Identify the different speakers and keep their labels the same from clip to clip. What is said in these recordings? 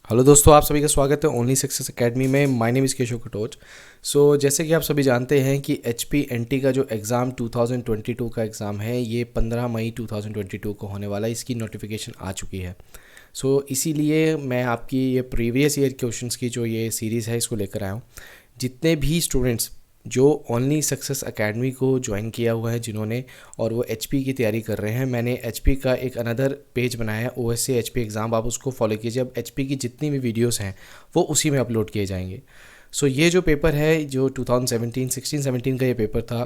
Speaker 1: Hello दोस्तों, आप सभी का स्वागत है ओनली सक्सेस एकेडमी में। My name is Keshav Katoch. जैसे कि आप सभी जानते हैं कि HPNT का जो एग्ज़ाम 2022 का एग्ज़ाम है ये 15 मई 2022 को होने वाला है। इसकी नोटिफिकेशन आ चुकी है। इसीलिए मैं आपकी ये प्रीवियस ईयर क्वेश्चंस की जो ये सीरीज़ है इसको लेकर आया हूँ। जितने भी स्टूडेंट्स जो ओनली सक्सेस एकेडमी को ज्वाइन किया हुआ है जिन्होंने, और वो HP की तैयारी कर रहे हैं, मैंने HP का एक अनदर पेज बनाया है OSC HP एग्ज़ाम, आप उसको फॉलो कीजिए। अब HP की जितनी भी वीडियोस हैं वो उसी में अपलोड किए जाएंगे। ये जो पेपर है जो 2017 का ये पेपर था,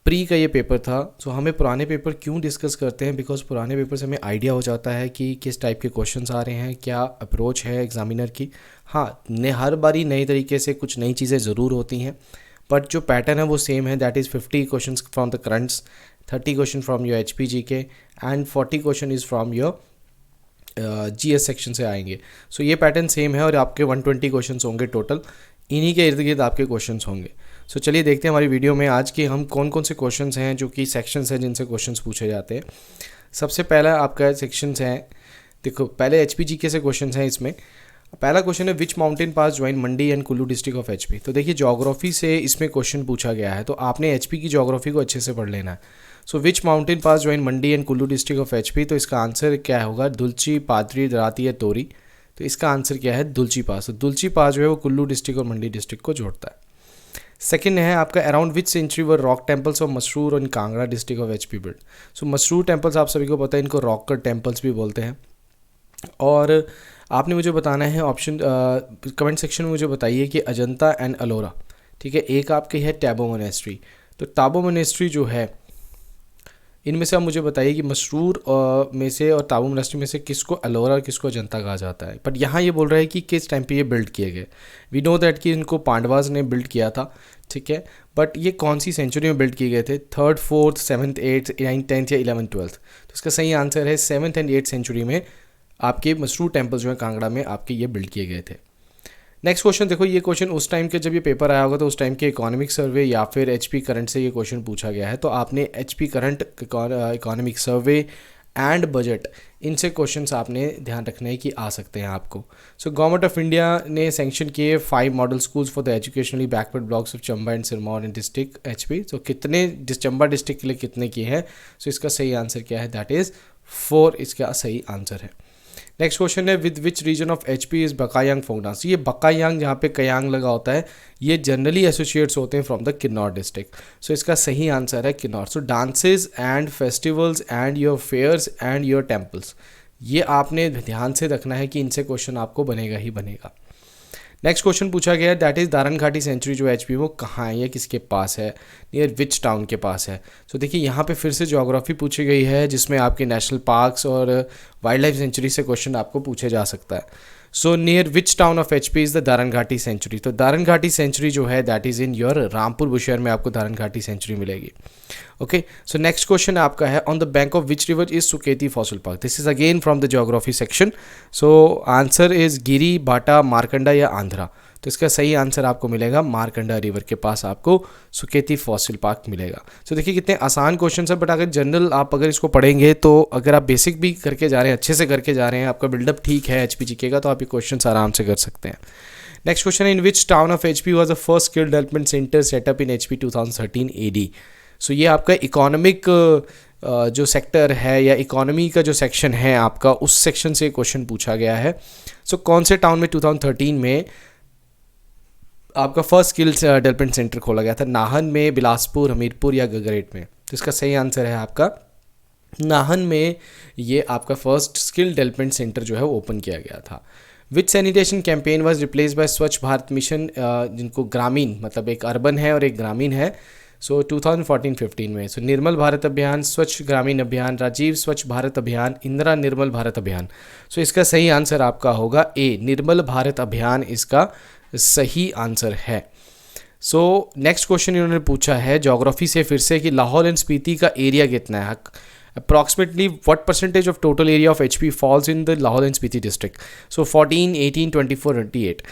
Speaker 1: प्री का ये पेपर था। हमें पुराने पेपर क्यों डिस्कस करते हैं, बिकॉज पुराने पेपर से हमें आइडिया हो जाता है कि किस टाइप के क्वेश्चंस आ रहे हैं, क्या अप्रोच है एग्जामिनर की। हाँ, हर बारी नए तरीके से कुछ नई चीज़ें ज़रूर होती हैं, बट जो पैटर्न है वो सेम है। That is 50 question from the currents, 30 question from your HPGK and 40 question is from your GS section से आएंगे। ये पैटर्न सेम है और आपके 120 क्वेश्चन होंगे टोटल। इन्हीं के इर्द गिर्द आपके क्वेश्चन होंगे। चलिए देखते हैं हमारी वीडियो में आज के हम कौन कौन से क्वेश्चन हैं जो कि सेक्शंस हैं जिनसे क्वेश्चन पूछे जाते हैं। सबसे पहला आपका सेक्शंस है, देखो पहले HPGK से क्वेश्चन हैं। इसमें पहला क्वेश्चन है which mountain pass join Mandi and Kullu district of HP। तो देखिए ज्योग्राफी से इसमें क्वेश्चन पूछा गया है, तो आपने HP की ज्योग्राफी को अच्छे से पढ़ लेना है। Which mountain pass join Mandi and Kullu district of HP, तो इसका आंसर क्या होगा, दुलची, पादरी, दराती या तोरी। तो इसका आंसर क्या है, दुलची पास। तो दुलची पास जो है वो कुल्लू डिस्ट्रिक्ट और मंडी डिस्ट्रिक्ट को जोड़ता है। सेकंड है आपका around which century were rock temples of Masroor और Kangra district of HP build. Masroor temples आप सभी को पता है, इनको रॉक कट टेम्पल्स भी बोलते हैं। और आपने मुझे बताना है ऑप्शन, कमेंट सेक्शन में मुझे बताइए कि अजंता एंड अलोरा, ठीक है। एक आपकी है टैबो मोनेस्ट्री। तो ताबो मोनेस्ट्री जो है, इनमें से आप मुझे बताइए कि मसरूर में से और ताबो मोनेस्ट्री में से किसको अलोरा और किसको अजंता कहा जाता है। बट यहाँ ये बोल रहा है कि किस टाइम पे ये बिल्ड किए गए। वी नो दैट कि इनको पांडवाज ने बिल्ड किया था, ठीक है। बट ये कौन सी सेंचुरी में बिल्ड किए गए थे, 3rd, 4th, 7th, 8th, 9th, 10th या 11th, 12th। तो इसका सही आंसर है 7th एंड 8th सेंचुरी में आपके मसरूर टेम्पल जो है कांगड़ा में आपके ये बिल्ड किए गए थे। नेक्स्ट क्वेश्चन देखो, ये क्वेश्चन उस टाइम के जब ये पेपर आया होगा तो उस टाइम के इकोनॉमिक सर्वे या फिर HP करंट से ये क्वेश्चन पूछा गया है। तो आपने HP current, economic survey and budget, इनसे क्वेश्चंस आपने ध्यान रखना है कि आ सकते हैं आपको। गवर्नमेंट ऑफ इंडिया ने सैंक्शन किए 5 model schools for the educationally backward blocks of Chamba and Sirmaur in district HP। कितने चंबा डिस्ट्रिक्ट के लिए कितने किए हैं। इसका सही आंसर क्या है, दैट इज़ 4 इसका सही आंसर है। नेक्स्ट क्वेश्चन है with which region of HP is Bakayang folk dance. ये बकायांग जहाँ पे कयांग लगा होता है, ये जनरली एसोसिएट्स होते हैं फ्रॉम द किन्नौर डिस्ट्रिक्ट। इसका सही आंसर है Kinnaur. Dances and festivals and your fairs and your temples, ये आपने ध्यान से रखना है कि इनसे क्वेश्चन आपको बनेगा ही बनेगा। नेक्स्ट क्वेश्चन पूछा गया है दैट इज़ दारन घाटी सेंचुरी जो HP वो कहाँ है, या किसके पास है, नियर विच टाउन के पास है। देखिए यहाँ पे फिर से ज्योग्राफी पूछी गई है जिसमें आपके नेशनल पार्क्स और वाइल्ड लाइफ सेंचुरी से क्वेश्चन आपको पूछे जा सकता है। Near which town of HP is the Daran Ghati sanctuary. तो दारन घाटी सेंचुरी जो है that is in your Rampur Bushahr में आपको दारन घाटी सेंचुरी मिलेगी। ओके, नेक्स्ट क्वेश्चन आपका है on the bank of which river is Suketi fossil park. This is again from the geography section. Answer is Giri, Bata, Markanda या आंध्रा। तो इसका सही आंसर आपको मिलेगा मारकंडा रिवर के पास आपको सुकेती फॉसिल पार्क मिलेगा। देखिए कितने आसान क्वेश्चन है, बट अगर जनरल आप अगर इसको पढ़ेंगे, तो अगर आप बेसिक भी करके जा रहे हैं, अच्छे से करके जा रहे हैं, आपका बिल्डअप ठीक है HPGK का, तो आप ये क्वेश्चन आराम से कर सकते हैं। नेक्स्ट क्वेश्चन है in which town of HP was the first skill development centre set up in HP 2013 AD। ये आपका इकोनॉमिक जो सेक्टर है या इकोनॉमी का जो सेक्शन है आपका, उस सेक्शन से क्वेश्चन पूछा गया है। कौन से टाउन में 2013 में आपका फर्स्ट स्किल डेवलपमेंट सेंटर खोला गया था, नाहन में, बिलासपुर, हमीरपुर या गगरेट में। तो इसका सही आंसर है आपका नाहन में, ये आपका फर्स्ट स्किल डेवलपमेंट सेंटर जो है वो ओपन किया गया था। Which sanitation campaign was replace by Swachh Bharat mission, जिनको ग्रामीण, मतलब एक अर्बन है और एक ग्रामीण है। 2014-15 में निर्मल भारत अभियान, स्वच्छ ग्रामीण अभियान, राजीव स्वच्छ भारत अभियान, इंदिरा निर्मल भारत अभियान। इसका सही आंसर आपका होगा ए, निर्मल भारत अभियान इसका सही आंसर है। नेक्स्ट क्वेश्चन इन्होंने पूछा है ज्योग्राफी से फिर से कि लाहौल एंड स्पीति का एरिया कितना है, approximately what percentage of total area of HP falls in the Lahaul and Spiti district. 14, 18, 24, 28।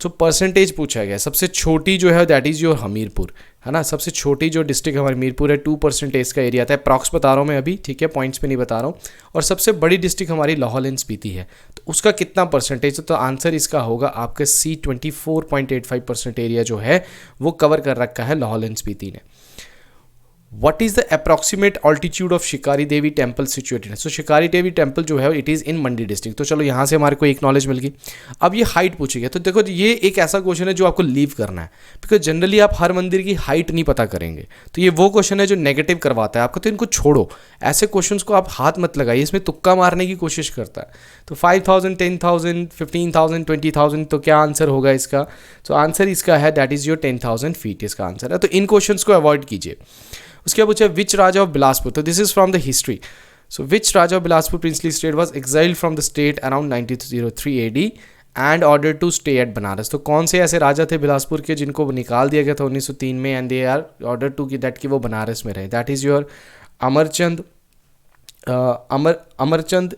Speaker 1: जो परसेंटेज पूछा गया, सबसे छोटी जो है दैट इज़ योर हमीरपुर, है ना। सबसे छोटी जो डिस्ट्रिक्ट हमारी हमीरपुर है 2% इसका एरिया था, अप्रॉक्स बता रहा हूँ मैं अभी, ठीक है, पॉइंट्स पे नहीं बता रहा हूँ। और सबसे बड़ी डिस्ट्रिक्ट हमारी लाहौल एंड स्पीति है, तो उसका कितना परसेंटेज है, तो आंसर इसका होगा आपका सी 24.85% एरिया जो है वो कवर कर रखा है लाहौल एंड स्पीति ने। What is the approximate altitude of शिकारी देवी टेम्पल सिचुएटेड है? सो शिकारी देवी टेम्पल जो है it is in Mandi district. तो चलो यहाँ से हमारे को एक नॉलेज मिल गई। अब ये हाइट पूछी गई, तो देखो ये एक ऐसा क्वेश्चन है जो आपको लीव करना है, बिकॉज जनरली आप हर मंदिर की हाइट नहीं पता करेंगे, तो ये वो क्वेश्चन है जो नेगेटिव करवाता है आपको। तो इनको छोड़ो, ऐसे क्वेश्चन को आप हाथ मत लगाइए, इसमें तुक्का मारने की कोशिश करता है। तो 5000, 10,000, 15,000, 20,000, तो क्या आंसर होगा इसका? तो आंसर इसका है दैट इज़ योर 10,000 फीट इसका आंसर है। तो इन क्वेश्चन को अवॉइड कीजिए। उसके बाद पूछा विच राजा ऑफ बिलासपुर, तो this is from the history. So which Raja of Bilaspur princely state was exiled from the state around 1903 AD and order to stay at Banaras. तो कौन से ऐसे राजा थे बिलासपुर के जिनको निकाल दिया गया था 1903 में, and they are order to की दैट कि वो बनारस में रहे। That is your Amarchand, Amarchand,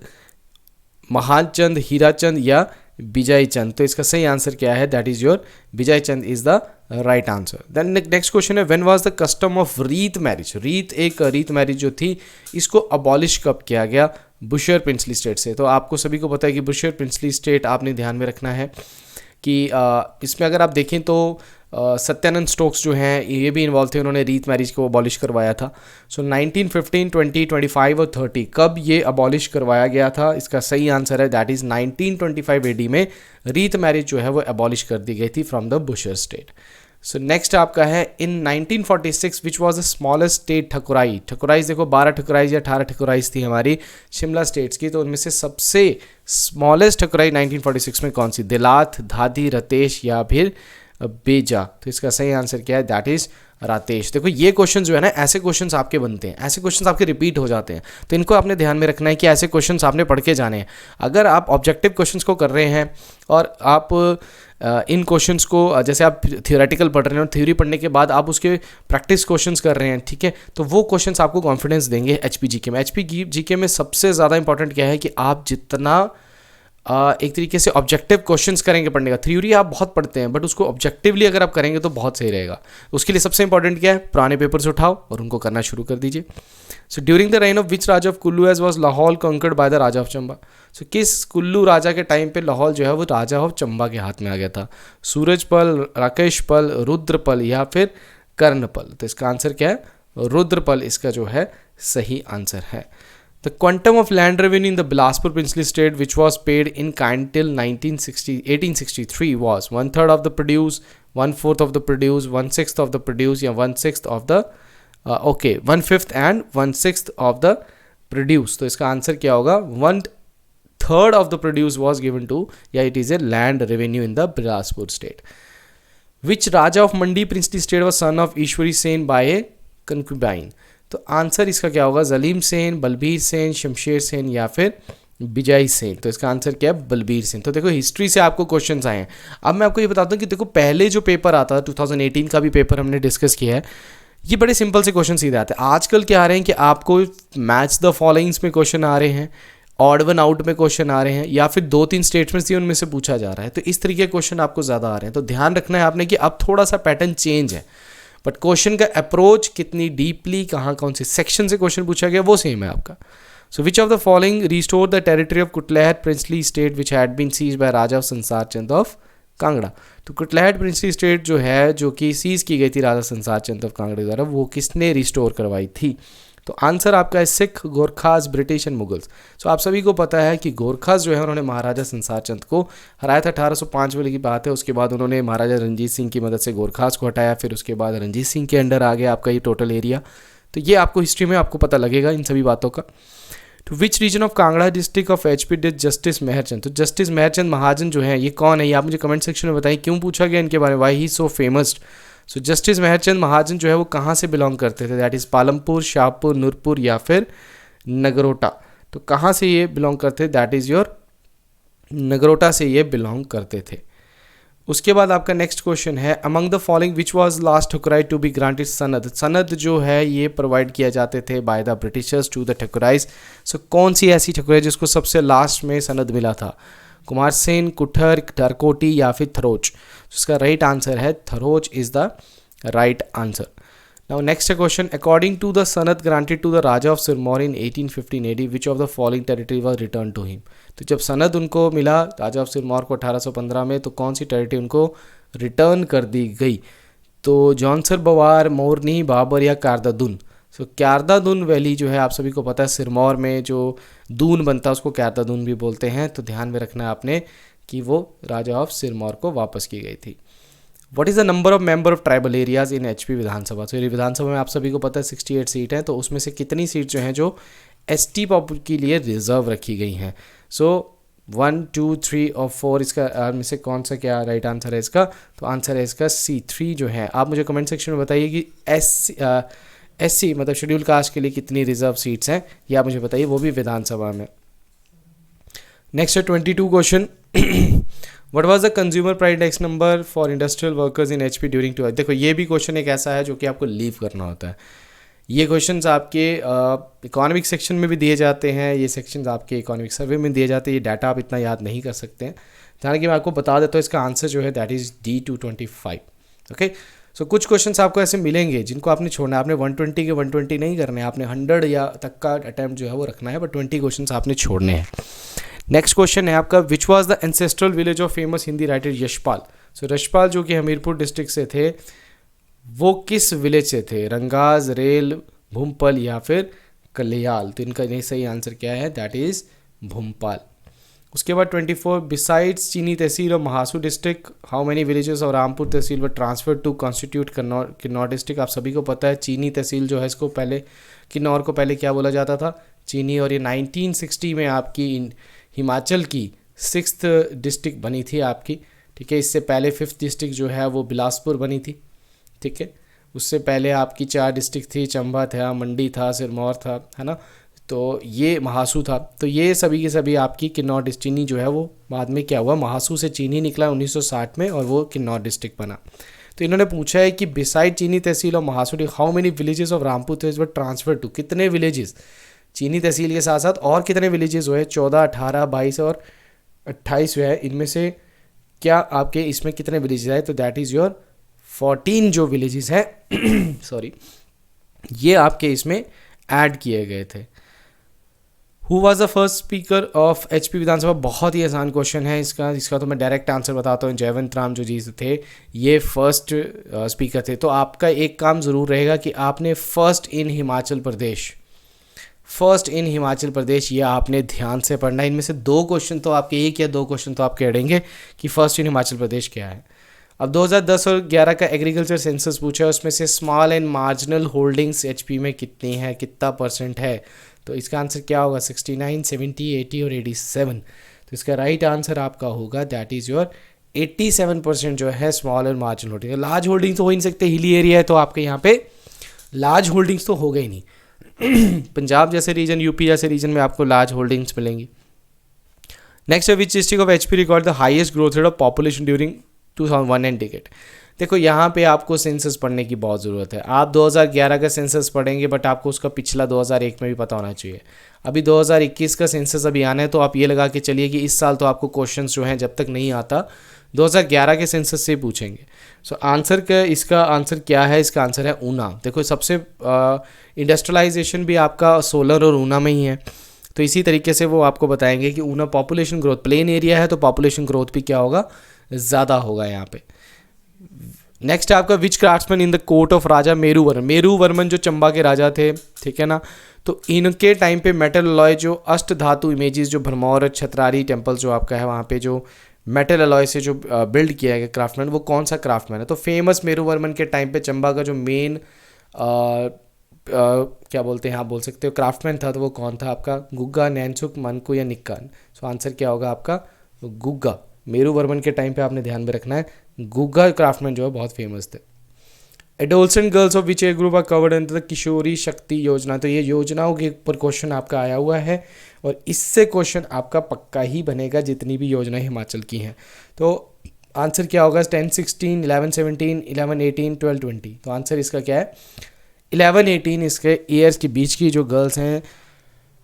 Speaker 1: Mahachand, Hirachand या विजय चंद। तो इसका सही आंसर क्या है? That is your Vijay Chand is the right answer. Then next question है when was the custom of Reet marriage. Reet marriage जो थी इसको अबॉलिश कब किया गया? बुशर प्रिंसली स्टेट से। तो आपको सभी को पता है कि बुशर प्रिंसली स्टेट आपने ध्यान में रखना है कि इसमें अगर आप देखें तो सत्यानंद स्टोक्स जो हैं ये भी इन्वॉल्व थे, उन्होंने रीत मैरिज को अबॉलिश करवाया था। सो 1915, 20, 25 और 30 कब ये अबॉलिश करवाया गया था? इसका सही आंसर है दैट इज़ 1925 AD में रीत मैरिज जो है वो अबॉलिश कर दी गई थी from the Bushahr state. So next आपका है in 1946 which was the smallest state Thakurai. Thakurais देखो 12 ठकुराइज या 18 ठकुराइज थी हमारी शिमला स्टेट्स की, तो उनमें से सबसे स्मॉलेस्ट ठकुराई 1946 में कौन सी? दिलात, धादी, रतेश या फिर बेजा। तो इसका सही आंसर क्या है? That is Ratesh. देखो ये क्वेश्चन जो है ना, ऐसे क्वेश्चंस आपके बनते हैं, ऐसे क्वेश्चंस आपके रिपीट हो जाते हैं, तो इनको आपने ध्यान में रखना है कि ऐसे क्वेश्चंस आपने पढ़ के जाने हैं। अगर आप ऑब्जेक्टिव क्वेश्चंस को कर रहे हैं और आप इन क्वेश्चंस को जैसे आप थियोरेटिकल पढ़ रहे हैं और थ्योरी पढ़ने के बाद आप उसके प्रैक्टिस क्वेश्चंस कर रहे हैं, ठीक है, तो वो क्वेश्चंस आपको कॉन्फिडेंस देंगे HPGK में। HPGK में सबसे ज़्यादा इंपॉर्टेंट क्या है कि आप जितना एक तरीके से ऑब्जेक्टिव क्वेश्चंस करेंगे पढ़ने का। थ्योरी आप बहुत पढ़ते हैं बट उसको ऑब्जेक्टिवली अगर आप करेंगे तो बहुत सही रहेगा। उसके लिए सबसे इंपॉर्टेंट क्या है? पुराने पेपर से उठाओ और उनको करना शुरू कर दीजिए। So during the reign of which Raja of Kullu as was Lahaul conquered by the raja of Chamba. So किस कुल्लू राजा के टाइम पे लाहौल जो है वो राजा ऑफ चंबा के हाथ में आ गया था? सूरजपल, राकेशपल, रुद्रपल या फिर कर्णपल। तो इसका आंसर क्या है? रुद्रपल इसका जो है सही आंसर है। The quantum of land revenue in the Bilaspur princely state which was paid in kind till 1863 was 1/3 of the produce, 1/4 of the produce, 1/6 of the produce या 1/6 of the 1/5 and 1/6 of the produce। तो इसका answer क्या होगा? 1/3 of the produce was given to, या it is a land revenue in the Bilaspur state। Which Raja of Mandi princely state was son of Ishwari Sen by a concubine। तो answer इसका क्या होगा? जलीम सेन, बलबीर सेन, शमशेर सेन या फिर विजय सेन। तो इसका आंसर क्या है? बलबीर सेन। तो देखो हिस्ट्री से आपको क्वेश्चंस आए हैं। अब मैं आपको ये बताता हूँ कि देखो पहले जो पेपर आता था 2018 का भी पेपर हमने डिस्कस किया है, ये बड़े सिंपल से क्वेश्चन सीधे आते हैं। आजकल क्या आ रहे हैं कि आपको मैच द फॉलोइंग्स में क्वेश्चन आ रहे हैं, ऑड वन आउट में क्वेश्चन आ रहे हैं, या फिर 2-3 स्टेटमेंट्स दिए उनमें से पूछा जा रहा है। तो इस तरीके के क्वेश्चन आपको ज़्यादा आ रहे हैं। तो ध्यान रखना है आपने कि अब थोड़ा सा पैटर्न चेंज है, बट क्वेश्चन का अप्रोच कितनी डीपली कहाँ कौन से सेक्शन से क्वेश्चन पूछा गया वो सेम है आपका। So which of the following restore the territory of Kutlehar princely state which had been seize by raja of Sansar Chand of Kangra. तो कुटलैहट प्रिंसली स्टेट जो है जो कि सीज की गई थी राजा संसार चंद ऑफ कांगड़ा द्वारा, वो किसने रिस्टोर करवाई थी? तो आंसर आपका है Sikh, Gorkhas, British and Mughals. So आप सभी को पता है कि गोरखास जो है उन्होंने महाराजा संसार चंद को हराया था 1805 वाले की बात है। उसके बाद उन्होंने महाराजा रंजीत सिंह की मदद से गोरखास को हटाया, फिर उसके बाद रंजीत सिंह के अंडर आ गया आपका ये टोटल एरिया। तो ये आपको हिस्ट्री में आपको पता लगेगा इन सभी बातों का। To which region of Kangra district of HP did justice Meharchand. तो जस्टिस मेहरचंद महाजन जो है ये कौन है? ये आप मुझे कमेंट सेक्शन में बताइए क्यों पूछा गया इनके बारे में, why he so famous. So justice Meharchand Mahajan जो है वो कहाँ से बिलोंग करते थे? दैट इज़ पालमपुर, शाहपुर, नूरपुर या फिर नगरोटा। तो कहाँ से ये बिलोंग करते? दैट इज़ योर नगरोटा से ये बिलोंग करते थे। उसके बाद आपका नेक्स्ट क्वेश्चन है among the following which was last Thakurai to be granted sanad. सनद जो है ये प्रोवाइड किया जाते थे by the Britishers to the Thakurais. So कौन सी ऐसी ठकुराई जिसको सबसे लास्ट में सनद मिला था? कुमारसेन, कुठर, धरकोटी या फिर थरोच। इसका राइट आंसर है Tharoch is the right answer. Now next question, according to the sanad granted to the raja of Sirmaur in 1815 AD which of the following territory was return to him. तो जब सनद उनको मिला राजा ऑफ सिरमौर को 1815 में, तो कौन सी टेरिटरी उनको रिटर्न कर दी गई? तो जौनसर, बवार, मोरनी, बाबर या कारदादुन। सो कारदादुन वैली जो है आप सभी को पता है, सिरमौर में जो दून बनता है उसको कारदादुन भी बोलते हैं। तो ध्यान में रखना है आपने कि वो राजा ऑफ सिरमौर को वापस की गई थी। What is the number of member of tribal areas in HP Vidhan Sabha? तो ये विधानसभा में आप सभी को पता है 68 सीट हैं, तो उसमें से कितनी सीट जो हैं जो एसटी पॉपुलेशन के लिए रिजर्व रखी गई हैं? सो 1, 2, 3 और 4 इसका में से कौन सा क्या राइट आंसर है इसका? तो आंसर है इसका C3 जो है। आप मुझे कमेंट सेक्शन में बताइए कि एससी मतलब शेड्यूल कास्ट के लिए कितनी रिजर्व सीट्स हैं, ये आप मुझे बताइए, वो भी विधानसभा में। नेक्स्ट है 22 question, what was the consumer price index number for industrial workers in HP during two. देखो ये भी क्वेश्चन एक ऐसा है जो कि आपको लीव करना होता है। ये क्वेश्चंस आपके इकोनॉमिक सेक्शन में भी दिए जाते हैं, ये सेक्शंस आपके इकोनॉमिक सर्वे में दिए जाते हैं। ये डाटा आप इतना याद नहीं कर सकते हैं, हालांकि मैं आपको बता देता हूँ इसका आंसर जो है दैट इज़ D225। ओके, सो कुछ क्वेश्चंस आपको ऐसे मिलेंगे जिनको आपने छोड़ना है। आपने 120 के 120 नहीं करने हैं, आपने 100 या तक का अटैम्प्ट जो है वो रखना है, बट 20 क्वेश्चंस आपने छोड़ने हैं। नेक्स्ट क्वेश्चन है आपका, which was the ancestral village of famous Hindi writer Yashpal. So Yashpal जो कि हमीरपुर डिस्ट्रिक्ट से थे, वो किस विलेज से थे? रंगाज, रेल, भूमपल या फिर कलियाल। तो इनका नहीं सही आंसर क्या है? That is Bhumpal. उसके बाद 24, बिसाइड्स चीनी तहसील और Mahasu district how many villages और रामपुर तहसील व transfer to constitute Kinnaur district. आप सभी को पता है चीनी तहसील जो है इसको पहले किन्नौर को पहले क्या बोला जाता था? चीनी। और ये 1960 में आपकी हिमाचल की 6th डिस्ट्रिक्ट बनी थी आपकी, ठीक है। इससे पहले 5th डिस्ट्रिक्ट जो है वो बिलासपुर बनी थी, ठीक है। उससे पहले आपकी 4 डिस्ट्रिक्ट थी, चंबा था, मंडी था, सिरमौर था, है ना। तो ये महासू था। तो ये सभी के सभी आपकी किन्नौर डिस्ट्रिक्ट, चीनी जो है वो बाद में क्या हुआ, महासू से चीनी निकला 1960 में और वो किन्नौर डिस्ट्रिक्ट बना। तो इन्होंने पूछा है कि बिसाइड चीनी तहसील और Mahasu how many villages of Rampur tehsil were transfer to. कितने विलेजेस चीनी तहसील के साथ साथ और कितने विलेजेस हुए? 14, 18, 22 और 28 हुए हैं। इनमें से क्या आपके इसमें कितने विलेजेस आए? तो दैट इज़ योर 14 जो विलेजेस हैं सॉरी, ये आपके इसमें ऐड किए गए थे। Who was the first speaker of HP Vidhan Sabha? बहुत ही आसान क्वेश्चन है इसका तो मैं डायरेक्ट आंसर बताता हूँ। जयवंत राम जो जी थे ये फर्स्ट स्पीकर थे। तो आपका एक काम ज़रूर रहेगा कि आपने फर्स्ट इन हिमाचल प्रदेश ये आपने ध्यान से पढ़ना है। इनमें से 2 क्वेश्चन तो आपके, 1 या 2 क्वेश्चन तो आपके अड़ेंगे कि फर्स्ट इन हिमाचल प्रदेश क्या है। अब 2010 और 11 का एग्रीकल्चर सेंसस पूछा है, उसमें से small and marginal holdings HP में कितनी है, कितना % है? तो इसका आंसर क्या होगा? 69, 70, 80 और 87। तो इसका राइट आंसर आपका होगा दैट इज़ योर 87% जो है स्मॉल और मार्जिनल होल्डिंग। लार्ज होल्डिंग्स तो हो ही नहीं सकते, हिली एरिया है तो आपके यहाँ पे लार्ज होल्डिंग्स तो हो गई नहीं। पंजाब जैसे रीजन, यूपी जैसे रीजन में आपको लार्ज होल्डिंग्स मिलेंगी। नेक्स्ट है, which district of HP record the highest growth rate of population during 2001 and decade. देखो यहाँ पे आपको सेंसस पढ़ने की बहुत ज़रूरत है। आप 2011 का सेंसस पढ़ेंगे बट आपको उसका पिछला 2001 में भी पता होना चाहिए। अभी 2021 का सेंसस अभी आना है, तो आप ये लगा के चलिए कि इस साल तो आपको क्वेश्चंस जो हैं जब तक नहीं आता 2011 के सेंसस से पूछेंगे। सो आंसर का, इसका आंसर क्या है? इसका आंसर है ऊना। देखो सबसे इंडस्ट्रियलाइजेशन भी आपका सोलर और ऊना में ही है, तो इसी तरीके से वो आपको बताएंगे कि Una population growth, plain area है तो पॉपुलेशन ग्रोथ भी क्या होगा, ज़्यादा होगा यहाँ पे। नेक्स्ट है आपका, which craftsman in the court of raja Meruvarman जो चंबा के राजा थे, ठीक है ना। तो इनके टाइम पे मेटल अलॉय जो अष्ट धातु इमेजेस जो भरमौर छतरारी टेम्पल जो आपका है वहाँ पे जो मेटल अलॉय से जो बिल्ड किया गया क्राफ्टमैन, वो कौन सा क्राफ्टमैन है? तो फेमस मेरूवर्मन के टाइम पे चंबा का जो मेन क्या बोलते हैं, आप बोल सकते हो क्राफ्टमैन था, तो वो कौन था आपका? गुग्गा, नैनसुक, मनकू या निक्कान। सो आंसर क्या होगा आपका? गुग्गा। मेरूवर्मन के टाइम पे आपने ध्यान में रखना है, गुग्गा क्राफ्टमैन जो है बहुत फेमस थे। Adolescent girls of which age group are covered under the Kishori Shakti Yojana. तो ये योजनाओं के ऊपर क्वेश्चन आपका आया हुआ है और इससे क्वेश्चन आपका पक्का ही बनेगा जितनी भी योजनाएं हिमाचल की हैं। तो आंसर क्या होगा? 10, 16, 11, 17, 11, 18, 12, 20। तो आंसर इसका क्या है? 11, 18 इसके ईयर्स के बीच की जो गर्ल्स हैं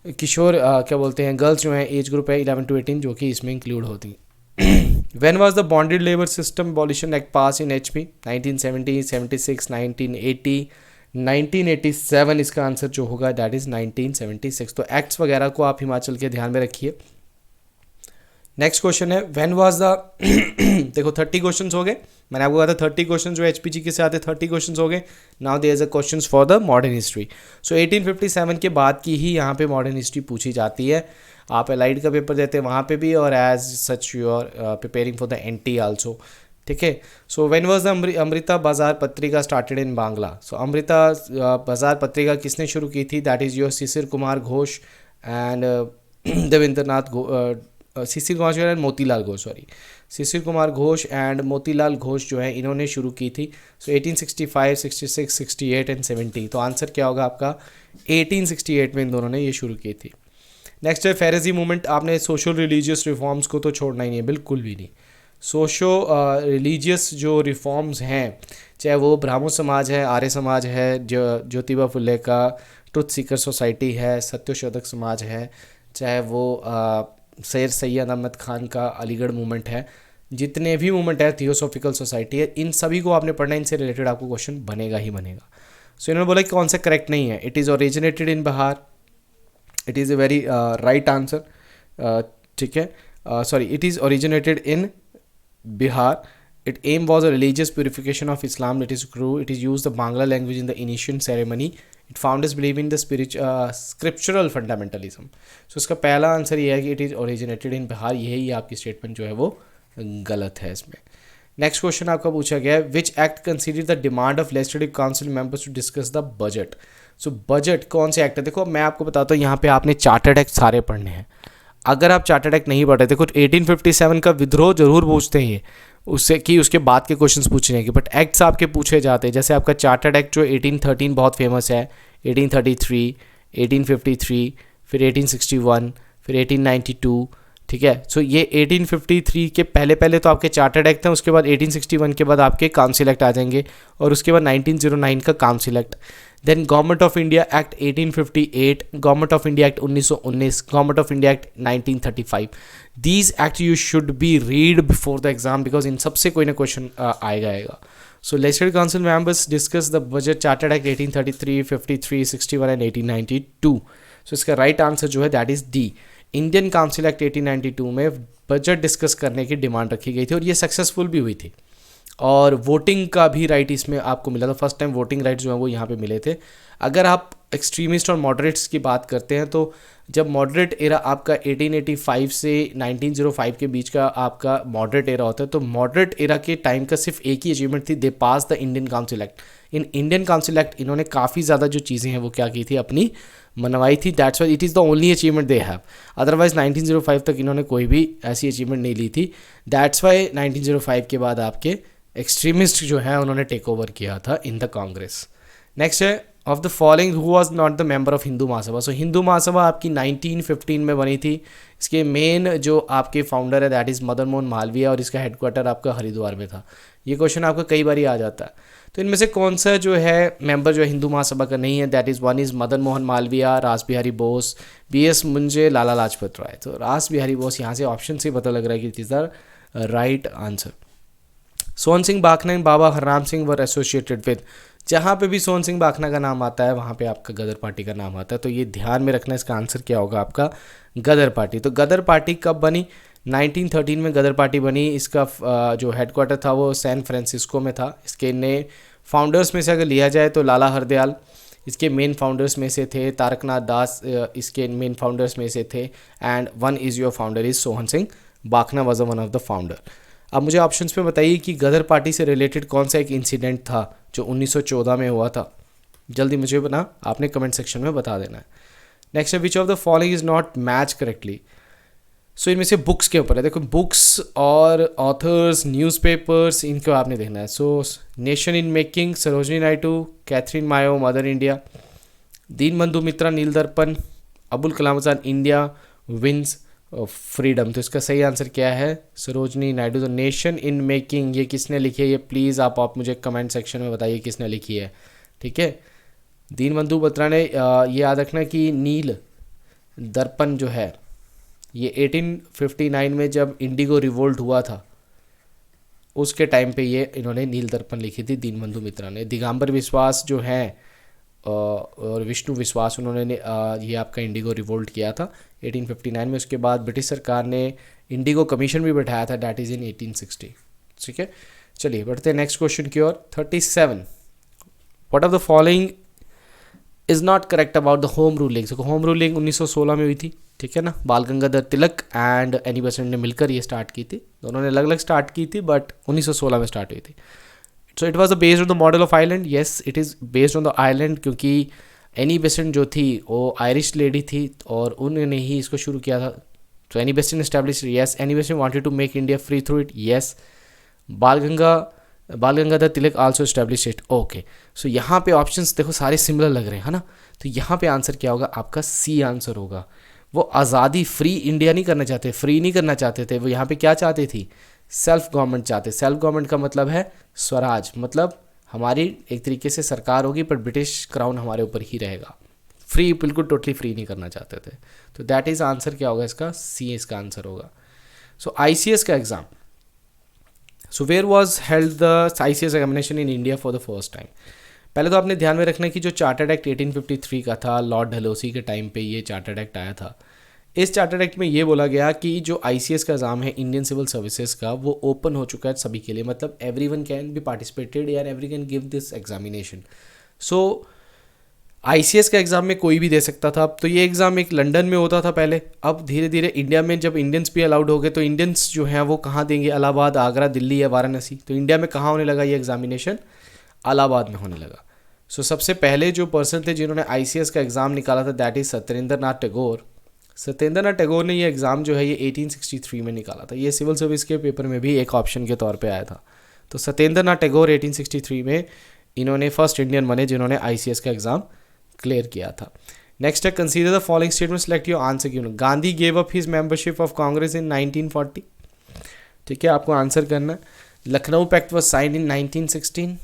Speaker 1: किशोर क्या बोलते हैं, गर्ल्स जो हैं एज ग्रुप है 11 to 18 जो कि इसमें इंक्लूड होती हैं। When was the bonded labour system abolition act pass in HP? 1970, 76, 1980, 1987 इसका आंसर जो होगा दैट इज़ 1976। तो एक्ट्स वगैरह को आप हिमाचल के ध्यान में रखिए। नेक्स्ट क्वेश्चन है व्हेन वाज द देखो 30 क्वेश्चंस हो गए, मैंने आपको कहा था 30 क्वेश्चंस जो एचपीजी के से आते 30 क्वेश्चंस हो गए। Now there is a questions for the modern history. So 1857 के बाद की ही यहाँ पे मॉडर्न हिस्ट्री पूछी जाती है। आप एलाइड का पेपर देते हैं वहाँ पे भी, और as such you are preparing for the NT also, ठीक है। So when was the Amrita Bazar Patrika started in Bangla? So Amrita Bazar Patrika किसने शुरू की थी? That is your Shishir Kumar Ghosh and Devendranath Shishir Kumar and Motilal Ghosh, sorry Shishir Kumar Ghosh and Motilal Ghosh जो है इन्होंने शुरू की थी। So 1865, 66, 68 and 70। तो आंसर क्या होगा आपका? 1868 में इन दोनों ने ये शुरू की थी। नेक्स्ट है फेरेजी मूवमेंट। आपने सोशल रिलीजियस रिफॉर्म्स को तो छोड़ना ही नहीं है, बिल्कुल भी नहीं। सोशो रिलीजियस जो रिफॉर्म्स हैं, चाहे वो ब्राह्मण समाज है, आर्य समाज है, जो ज्योतिबा फुले का ट्रुथ सीकर सोसाइटी है, सत्यशोधक समाज है, चाहे वो सैयद सैयद अहमद खान का अलीगढ़ मूवमेंट है, जितने भी मूवमेंट है, थियोसॉफिकल सोसाइटी है, इन सभी को आपने पढ़ना है, इनसे रिलेटेड आपको क्वेश्चन बनेगा ही बनेगा। सो इन्होंने बोला कि कौन सा करेक्ट नहीं है। It is originated in Bihar, it is a very right answer, ठीक है। Sorry, it is originated in Bihar. It aim was a religious purification of Islam. It is true. It is used the Bangla language in the initiation ceremony. It founders believe in the scriptural fundamentalism. So इसका पहला answer ये है कि it is originated in Bihar. यही आपकी statement जो है वो गलत है इसमें। नेक्स्ट क्वेश्चन आपका पूछा गया है which act consider the demand of legislative council members to discuss the budget? So budget कौन से एक्ट है? देखो मैं आपको बताता हूँ, यहाँ पे आपने चार्टर्ड एक्ट सारे पढ़ने हैं। अगर आप चार्टर्ड एक्ट नहीं पढ़ रहे, देखो 1857 का विद्रोह जरूर पूछते हैं ये, उससे कि उसके बाद के क्वेश्चंस पूछे जाएंगे, बट एक्ट्स आपके पूछे जाते हैं। जैसे आपका चार्टर्ड एक्ट जो 1813 बहुत फेमस है, 1833, 1853, फिर 1861, फिर 1892, ठीक है। सो ये 1853 के पहले पहले तो आपके चार्टर्ड एक्ट हैं, उसके बाद 1861 के बाद आपके काउंसिल एक्ट आ जाएंगे, और उसके बाद 1909 का council act. Then government of India act 1858, government of India act 1919, government of India act 1935। These act you should be read before the exam, because इन सबसे कोई ना क्वेश्चन आएगा। So legislative council members discuss the budget chartered act 1833, 53, 61 and 1892। So इसका right answer जो है that is D. Indian council act 1892 में बजट डिस्कस करने की डिमांड रखी गई थी, और ये सक्सेसफुल भी हुई थी, और वोटिंग का भी राइट इसमें आपको मिला था। फर्स्ट टाइम वोटिंग राइट जो है वो यहाँ पे मिले थे। अगर आप एक्सट्रीमिस्ट और मॉडरेट्स की बात करते हैं, तो जब मॉडरेट एरा आपका 1885 से 1905 के बीच का आपका मॉडरेट एरा होता है, तो मॉडरेट एरा के टाइम का सिर्फ एक ही अचीवमेंट थी, they pass the Indian council act. In Indian council act इन्होंने काफ़ी ज़्यादा जो चीज़ें हैं वो क्या की थी, अपनी मनवाई थी। That's why it is the only achievement they have. Otherwise 1905 तक इन्होंने कोई भी ऐसी अचीवमेंट नहीं ली थी। दैट्स वाई 1905 के बाद आपके एक्सट्रीमिस्ट जो है उन्होंने टेक ओवर किया था इन द कांग्रेस। नेक्स्ट है of the following who was not the member of Hindu Mahasabha? सो हिंदू महासभा आपकी 1915 में बनी थी। इसके मेन जो आपके फाउंडर है दैट इज़ मदन मोहन मालवीय, और इसका हेडक्वार्टर आपका हरिद्वार में था। ये क्वेश्चन आपका कई बार आ जाता है। तो इनमें से कौन सा जो है मेंबर जो है हिंदू महासभा का नहीं है? That is one is Madan Mohan Malviya, रास बिहारी बोस, BS मुंजे, लाला लाजपत राय। तो रास बिहारी बोस यहाँ से ऑप्शन से पता लग रहा है कि it is the right answer. Sohan Singh बाखना and Baba Harram Singh were associated with? जहाँ पे भी सोहन सिंह बाखना का नाम आता है वहाँ पे आपका गदर पार्टी का नाम आता है, तो ये ध्यान में रखना। इसका आंसर क्या होगा आपका? गदर पार्टी। तो गदर पार्टी कब बनी? 1913 में गदर पार्टी बनी। इसका जो हेडक्वार्टर था वो सैन फ्रांसिस्को में था। इसके ने फाउंडर्स में से अगर लिया जाए तो लाला हरदयाल इसके मेन फाउंडर्स में से थे, तारकनाथ दास इसके मेन फाउंडर्स में से थे, and one is your founder is Sohan Singh बाखना was one of the founder. अब मुझे ऑप्शंस में बताइए कि गदर पार्टी से रिलेटेड कौन सा एक इंसिडेंट था जो 1914 में हुआ था? जल्दी मुझे बना आपने कमेंट सेक्शन में बता देना है। नेक्स्ट है which of the following is not match correctly? So इनमें से बुक्स के ऊपर है। देखो बुक्स और ऑथर्स, न्यूज़पेपर्स, इनको आपने देखना है। So nation in making, Sarojini Naidu, Katherine Mayo, mother India, Dinabandhu Mitra, Nil Darpan, Abul Kalam Azad, India wins freedom. तो इसका सही आंसर क्या है? सरोजनी नायडू। तो नेशन इन मेकिंग ये किसने लिखी है? ये प्लीज़ आप मुझे कमेंट सेक्शन में बताइए किसने लिखी है, ठीक है। दीनबंधु मित्रा ने ये याद रखना कि नील दर्पण जो है ये 1859 में जब इंडिगो रिवोल्ट हुआ था उसके टाइम पे ये इन्होंने नील दर्पण लिखी थी दीनबंधु मित्रा ने। दिगंबर विश्वास जो हैं और विष्णु विश्वास उन्होंने ये आपका इंडिगो रिवोल्ट किया था 1859 में। उसके बाद ब्रिटिश सरकार ने इंडिगो कमीशन भी बैठाया था, डैट इज़ इन 1860। ठीक है, चलिए बढ़ते हैं नेक्स्ट क्वेश्चन की ओर। 37, what of the following is not correct about the home ruling. Home ruling 1916 में हुई थी, ठीक है ना। बाल गंगाधर तिलक एंड एनी बेसेंट ने मिलकर ये स्टार्ट की थी, दोनों ने अलग अलग स्टार्ट की थी बट 1916 में स्टार्ट हुई थी। So it was based on the model of island, yes it is based on the island, क्योंकि एनी बेसेंट जो थी वो आयरिश लेडी थी और उन्होंने ही इसको शुरू किया था। तो Annie Besant establish, yes Annie Besant wanted to make India free through it, yes. Bal Gangadhar Tilak also establish it, okay. So यहाँ पे ऑप्शंस देखो सारे सिमिलर लग रहे हैं, है ना। तो यहाँ पे आंसर क्या होगा आपका, सी आंसर होगा। वो आज़ादी, फ्री इंडिया नहीं करना चाहते, फ्री नहीं करना चाहते थे, वो यहाँ पे क्या चाहते थी, सेल्फ गवर्नमेंट चाहते। सेल्फ गवर्नमेंट का मतलब है स्वराज, मतलब हमारी एक तरीके से सरकार होगी पर ब्रिटिश क्राउन हमारे ऊपर ही रहेगा। फ्री बिल्कुल टोटली फ्री नहीं करना चाहते थे। तो दैट इज़ आंसर क्या होगा इसका, सी इसका आंसर होगा। सो ICS का exam, so where was held the ICS examination in India for the first time. पहले तो आपने ध्यान में रखना है कि जो चार्टर्ड एक्ट 1853 का था, लॉर्ड डलहौसी के टाइम पे ये चार्टर्ड एक्ट आया था। इस चार्टर्ड एक्ट में ये बोला गया कि जो ICS का एग्ज़ाम है इंडियन सिविल सर्विसेज का, वो ओपन हो चुका है सभी के लिए, मतलब everyone can be participated and every can give this examination. So ICS का एग्ज़ाम में कोई भी दे सकता था। अब तो ये एग्ज़ाम एक लंदन में होता था पहले, अब धीरे धीरे इंडिया में जब इंडियंस भी अलाउड हो गए तो इंडियंस जो हैं वो कहाँ देंगे, इलाहाबाद, आगरा, दिल्ली या वाराणसी। तो इंडिया में कहाँ होने लगा ये एग्जामिनेशन, इलाहाबाद में होने लगा। सो सबसे पहले जो पर्सन थे जिन्होंने ICS का एग्ज़ाम निकाला था दैट इज़ सत्येंद्र नाथ टैगोर। सत्येंद्र नाथ टैगोर ने ये एग्ज़ाम जो है ये 1863 में निकाला था। ये सिविल सर्विस के पेपर में भी एक ऑप्शन के तौर पे आया था। तो सत्येंद्र नाथ टैगोर 1863 में इन्होंने फर्स्ट इंडियन बने जिन्होंने ICS का एग्ज़ाम क्लियर किया था। नेक्स्ट है, consider the following statement, select your answer given. Gandhi gave up his membership of Congress in 1940। ठीक है, आपको आंसर करना है। Lucknow pact was sign in 1916।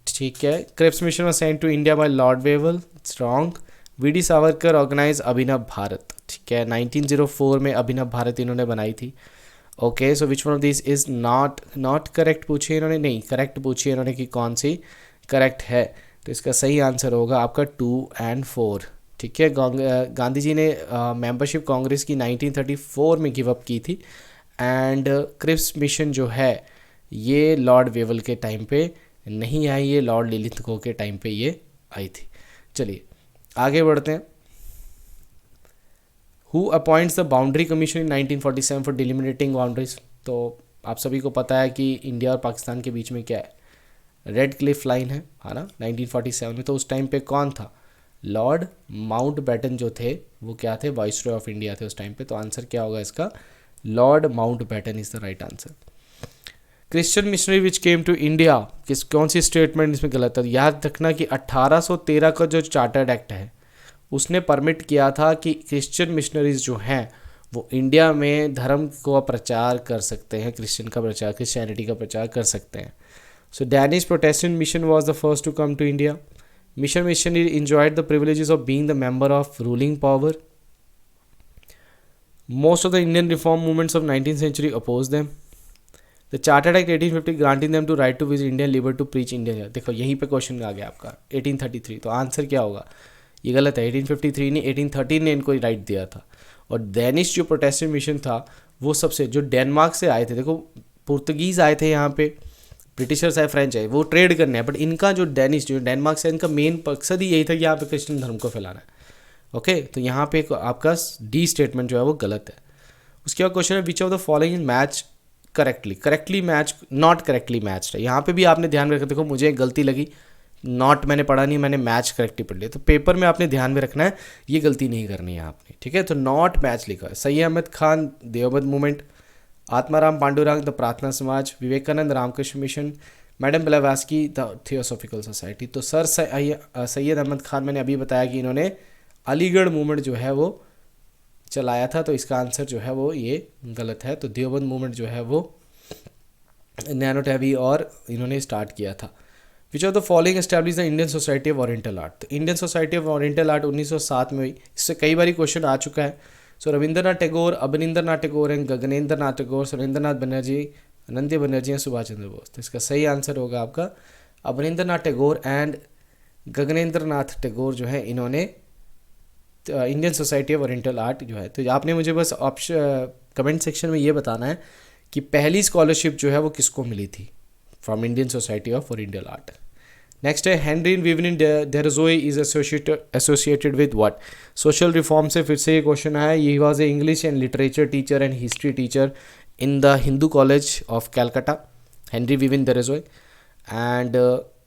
Speaker 1: ठीक है। Cripps mission was sent to India by Lord Wavell, strong. VD Savarkar organise Abhinav Bharat. ठीक है, 1904 में अभिनव भारत इन्होंने बनाई थी। Okay, so which one of this is not correct पूछिए इन्होंने, नहीं करेक्ट पूछिए इन्होंने कि कौन सी करेक्ट है। तो इसका सही आंसर होगा आपका 2 और 4। ठीक है, गांधी जी ने मेंबरशिप कांग्रेस की 1934 में गिव अप की थी एंड क्रिप्स मिशन जो है ये लॉर्ड वेवल के टाइम पे नहीं आई, ये लॉर्ड लिलिथगो के टाइम पे ये आई थी। चलिए आगे बढ़ते हैं। Who appoints the boundary commission in 1947 for delimitating boundaries. तो आप सभी को पता है कि इंडिया और पाकिस्तान के बीच में क्या है, रेड क्लिफ लाइन है ना 1947 में। तो उस टाइम पे कौन था, लॉर्ड माउंटबेटन जो थे वो क्या थे, वाइसरॉय ऑफ इंडिया थे उस टाइम पे। तो आंसर क्या होगा इसका, Lord Mountbatten is the right answer. Christian missionary which came to India, कौन सी स्टेटमेंट इसमें गलत है। याद रखना कि 1813 का जो चार्टर्ड एक्ट है उसने परमिट किया था कि क्रिश्चियन मिशनरीज जो हैं वो इंडिया में धर्म को प्रचार कर सकते हैं, क्रिश्चियन का प्रचार, क्रिश्चियनिटी का प्रचार कर सकते हैं। So Danish Protestant Mission was the first to come to India. Mission missionary enjoyed the privileges of being the member of ruling power. Most of the Indian reform movements of 19th century opposed them. The Chartered Act 1850 granting them to right to visit India, liberty to preach India. देखो यहीं पे question आ गया आपका 1833। तो answer क्या होगा, ये गलत है। 1853 नहीं 1813 ने इनको राइट दिया था। और डेनिश जो प्रोटेस्टेंट मिशन था वो सबसे जो डेनमार्क से आए थे, देखो पुर्तगीज़ आए थे यहाँ पे, ब्रिटिशर्स है, फ्रेंच है, वो ट्रेड करने हैं, बट इनका जो डेनिश जो डेनमार्क से इनका मेन मकसद ही यही था कि यहाँ पे क्रिश्चियन धर्म को फैलाना है। ओके, तो यहाँ पे आपका डी स्टेटमेंट जो है वो गलत है। उसके बाद क्वेश्चन है which of the following match correctly match not correctly matched है। यहाँ पे भी आपने ध्यान में रखा, देखो मुझे गलती लगी, नॉट मैंने पढ़ा नहीं, मैंने मैच करेक्टली पढ़ लिया। तो पेपर में आपने ध्यान में रखना है, ये गलती नहीं करनी है आपने। ठीक है, तो नॉट मैच लिखा है। Syed Ahmad Khan Deoband movement, Atmaram Pandurang the Prarthana Samaj, Vivekananda Ramakrishna mission, madam Blavatsky the theosophical society. तो सर सैयद अहमद खान मैंने अभी बताया कि इन्होंने अलीगढ़ मूवमेंट जो है वो चलाया था, तो इसका आंसर जो है वो ये गलत है। तो देवबंद मूवमेंट जो है वो नैनो टैवी और इन्होंने स्टार्ट किया था। Which of the following establish the Indian society of oriental art. तो Indian society of oriental art 1907 में हुई। इससे कई बार क्वेश्चन आ चुका है। So Rabindranath Tagore, Abanindranath Tagore and Gaganendranath Tagore, Surendranath Banerjee, Anant Banerjee and Subhash Chandra Bose. तो इसका सही आंसर होगा आपका अवनींद्रनाथ टैगोर एंड गगनेंद्र नाथ टैगोर जो है इन्होंने Indian society of oriental art जो है। तो आपने मुझे बस ऑप्शन कमेंट सेक्शन में ये बताना है कि पहली स्कॉलरशिप जो है वो किसको मिली थी from Indian society of oriental art. Next है Henry Vivian Derozio is associated with what. Social reform से फिर से ये क्वेश्चन आया। He was a English and literature teacher and history teacher in the Hindu college of Calcutta, Henry Vivian Derozio. And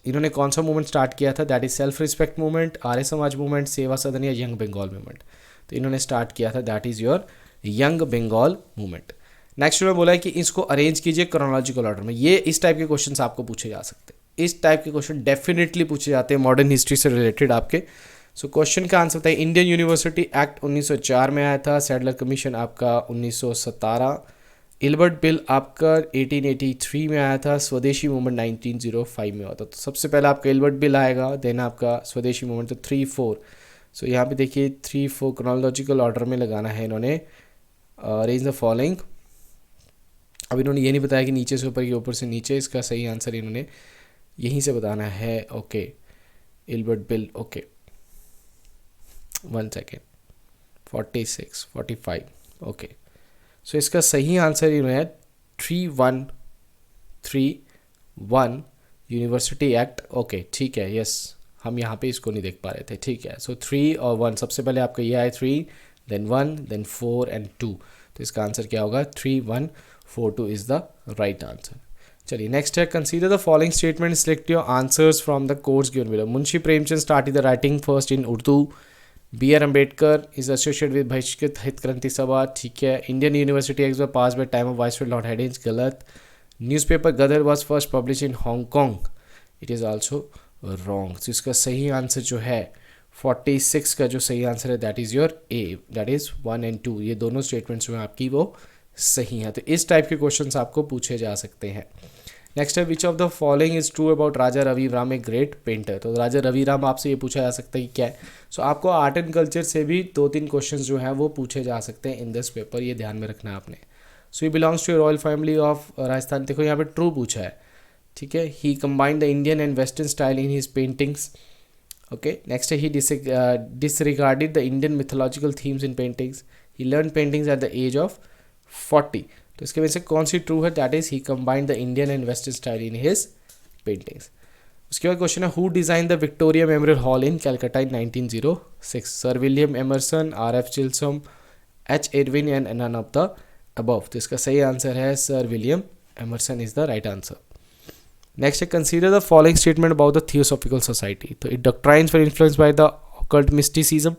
Speaker 1: इन्होंने कौन सा movement start किया था, that is self respect movement, Arya Samaj movement, सेवा सदन या यंग बंगाल मूवमेंट। तो इन्होंने स्टार्ट किया था, that is your young Bengal movement. Next में बोला है कि इसको अरेंज कीजिए क्रोनोलॉजिकल ऑर्डर में। ये इस टाइप के क्वेश्चंस आपको पूछे जा सकते हैं, इस टाइप के क्वेश्चन डेफिनेटली पूछे जाते हैं मॉडर्न हिस्ट्री से रिलेटेड आपके। सो क्वेश्चन का आंसर था इंडियन यूनिवर्सिटी एक्ट 1904 में आया था, सैडलर कमीशन आपका 1917, इल्बर्ट बिल आपका 1883 में आया था, स्वदेशी मूवमेंट 1905 में हुआ था। तो सबसे पहले आपका इल्बर्ट बिल आएगा, देन आपका स्वदेशी मूवमेंट। तो 3-4, सो यहाँ पे देखिए 3-4 क्रोनोलॉजिकल ऑर्डर में लगाना है इन्होंने। Arrange the following. अब इन्होंने ये नहीं बताया कि नीचे से ऊपर या ऊपर से नीचे, इसका सही आंसर इन्होंने यहीं से बताना है। Okay, Ilbert bill, okay 1 second, 46, 45, okay. So इसका सही आंसर इन्होंने 3131 यूनिवर्सिटी एक्ट। ओके ठीक है, यस, हम यहाँ पे इसको नहीं देख पा रहे थे, ठीक है। सो 3 और 1, सबसे पहले आपका ये आया 3, देन 1, देन 4 एंड 2। तो इसका आंसर क्या होगा, 3142 इज द राइट आंसर। चलिए नेक्स्ट है, consider the following statement, select your answers from the course given below. Munshi Premchand started the writing first in Urdu. B R Ambedkar is associated with Bahishkrit Hit Kranti Sabha, ठीक है। Indian university act were pass by time of viceroy Lord Hastings, गलत। Newspaper Ghadar was first publish in Hong Kong, it is also wrong. तो इसका सही answer जो है 46 का जो सही आंसर है that is your A, that is 1 and 2। ये दोनों स्टेटमेंट्स जो हैं आपकी वो सही हैं। तो इस टाइप के क्वेश्चंस आपको पूछे जा सकते हैं। नेक्स्ट है, which of the following is true about Raja Ravi Ram a great painter. तो राजा रवि राम आपसे ये पूछा जा सकता है कि क्या है। सो आपको आर्ट एंड कल्चर से भी 2-3 क्वेश्चंस जो हैं वो पूछे जा सकते हैं इन दिस पेपर, ये ध्यान में रखना है आपने। So he belongs to royal family of Rajasthan, देखो यहाँ पे ट्रू पूछा है, ठीक है। He combined the Indian and western style in his paintings, okay. Next है, he disregarded the Indian mythological themes in paintings, he learn paintings at the age of 40। तो इसके वजह से कौन सी ट्रू है, that is he combined the Indian and western style in his paintings. उसके बाद क्वेश्चन है, who design the Victoria memorial hall in Calcutta in 1906। Sir William Emerson, R.F. Chisholm, H. Edwin and none of the above. तो इसका सही answer है sir William Emerson is the right answer. Next है, consider the following statement about the theosophical society. तो it doctrines were influenced by the occult mysticism,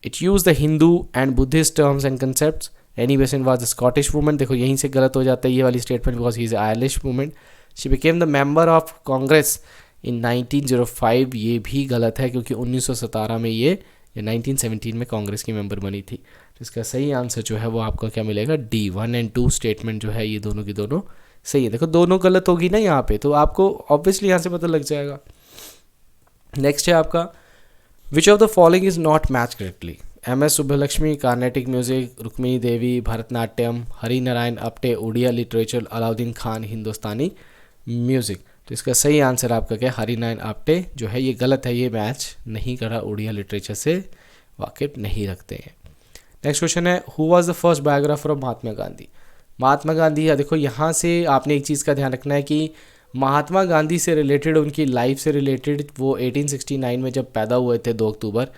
Speaker 1: it use the Hindu and Buddhist terms and concepts, Annie Besant was the Scottish woman. देखो यहीं से गलत हो जाता है ये वाली statement, because he is Irish woman. She became the member of Congress in 1905, ये भी गलत है क्योंकि 1917 में ये या 1917 में कांग्रेस की मेंबर बनी थी। तो इसका सही आंसर जो है वो आपका क्या मिलेगा, D। 1 एंड 2 स्टेटमेंट जो है ये दोनों की दोनों सही है। देखो दोनों गलत होगी ना यहाँ पे, तो आपको ऑब्वियसली यहाँ से पता लग जाएगा। नेक्स्ट है आपका, which of the following is not match correctly. MS Subbalakshmi Carnatic music, Rukmini Devi Bharatanatyam, Hari Narayan Apte Odia literature, Alauddin Khan Hindustani music. तो इसका सही आंसर आपका क्या है, हरि नारायण आप्टे जो है ये गलत है, ये मैच नहीं कर रहा, उड़िया लिटरेचर से वाकिफ नहीं रखते हैं। नेक्स्ट क्वेश्चन है, who was the first biographer of Mahatma Gandhi. Mahatma Gandhi, देखो यहाँ से आपने एक चीज़ का ध्यान रखना है कि महात्मा गांधी से रिलेटेड, उनकी लाइफ से रिलेटेड, वो 1869 में जब पैदा हुए थे 2 अक्टूबर,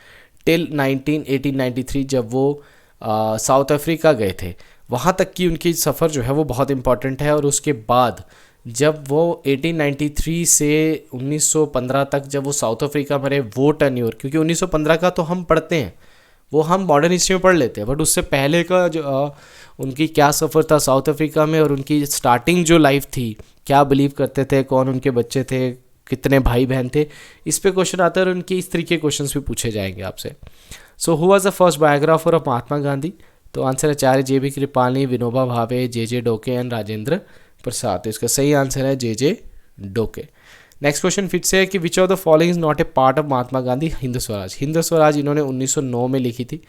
Speaker 1: टिल 1893 जब वो साउथ अफ्रीका गए थे, वहाँ तक की उनकी सफ़र जो है वो बहुत इंपॉर्टेंट है। और उसके बाद जब वो 1893 से 1915 तक जब वो साउथ अफ्रीका में रहे, वो टर्न्योर, क्योंकि 1915 का तो हम पढ़ते हैं, वो हम मॉडर्न हिस्ट्री में पढ़ लेते हैं, बट उससे पहले का जो उनकी क्या सफ़र था साउथ अफ्रीका में, और उनकी स्टार्टिंग जो लाइफ थी, क्या बिलीव करते थे, कौन उनके बच्चे थे, कितने भाई बहन थे, इस पे क्वेश्चन आता है और उनके इस तरीके के क्वेश्चंस भी पूछे जाएंगे आपसे। So who was the first biographer of Mahatma Gandhi. तो आंसर है आचार्य JB कृपलानी, विनोबा भावे, JJ डोके एंड राजेंद्र प्रसाद। तो इसका सही आंसर है JJ डोके। नेक्स्ट क्वेश्चन फिर से है कि which of the following is not a part of Mahatma Gandhi Hind Swaraj. Hind Swaraj इन्होंने 1909 में लिखी थी।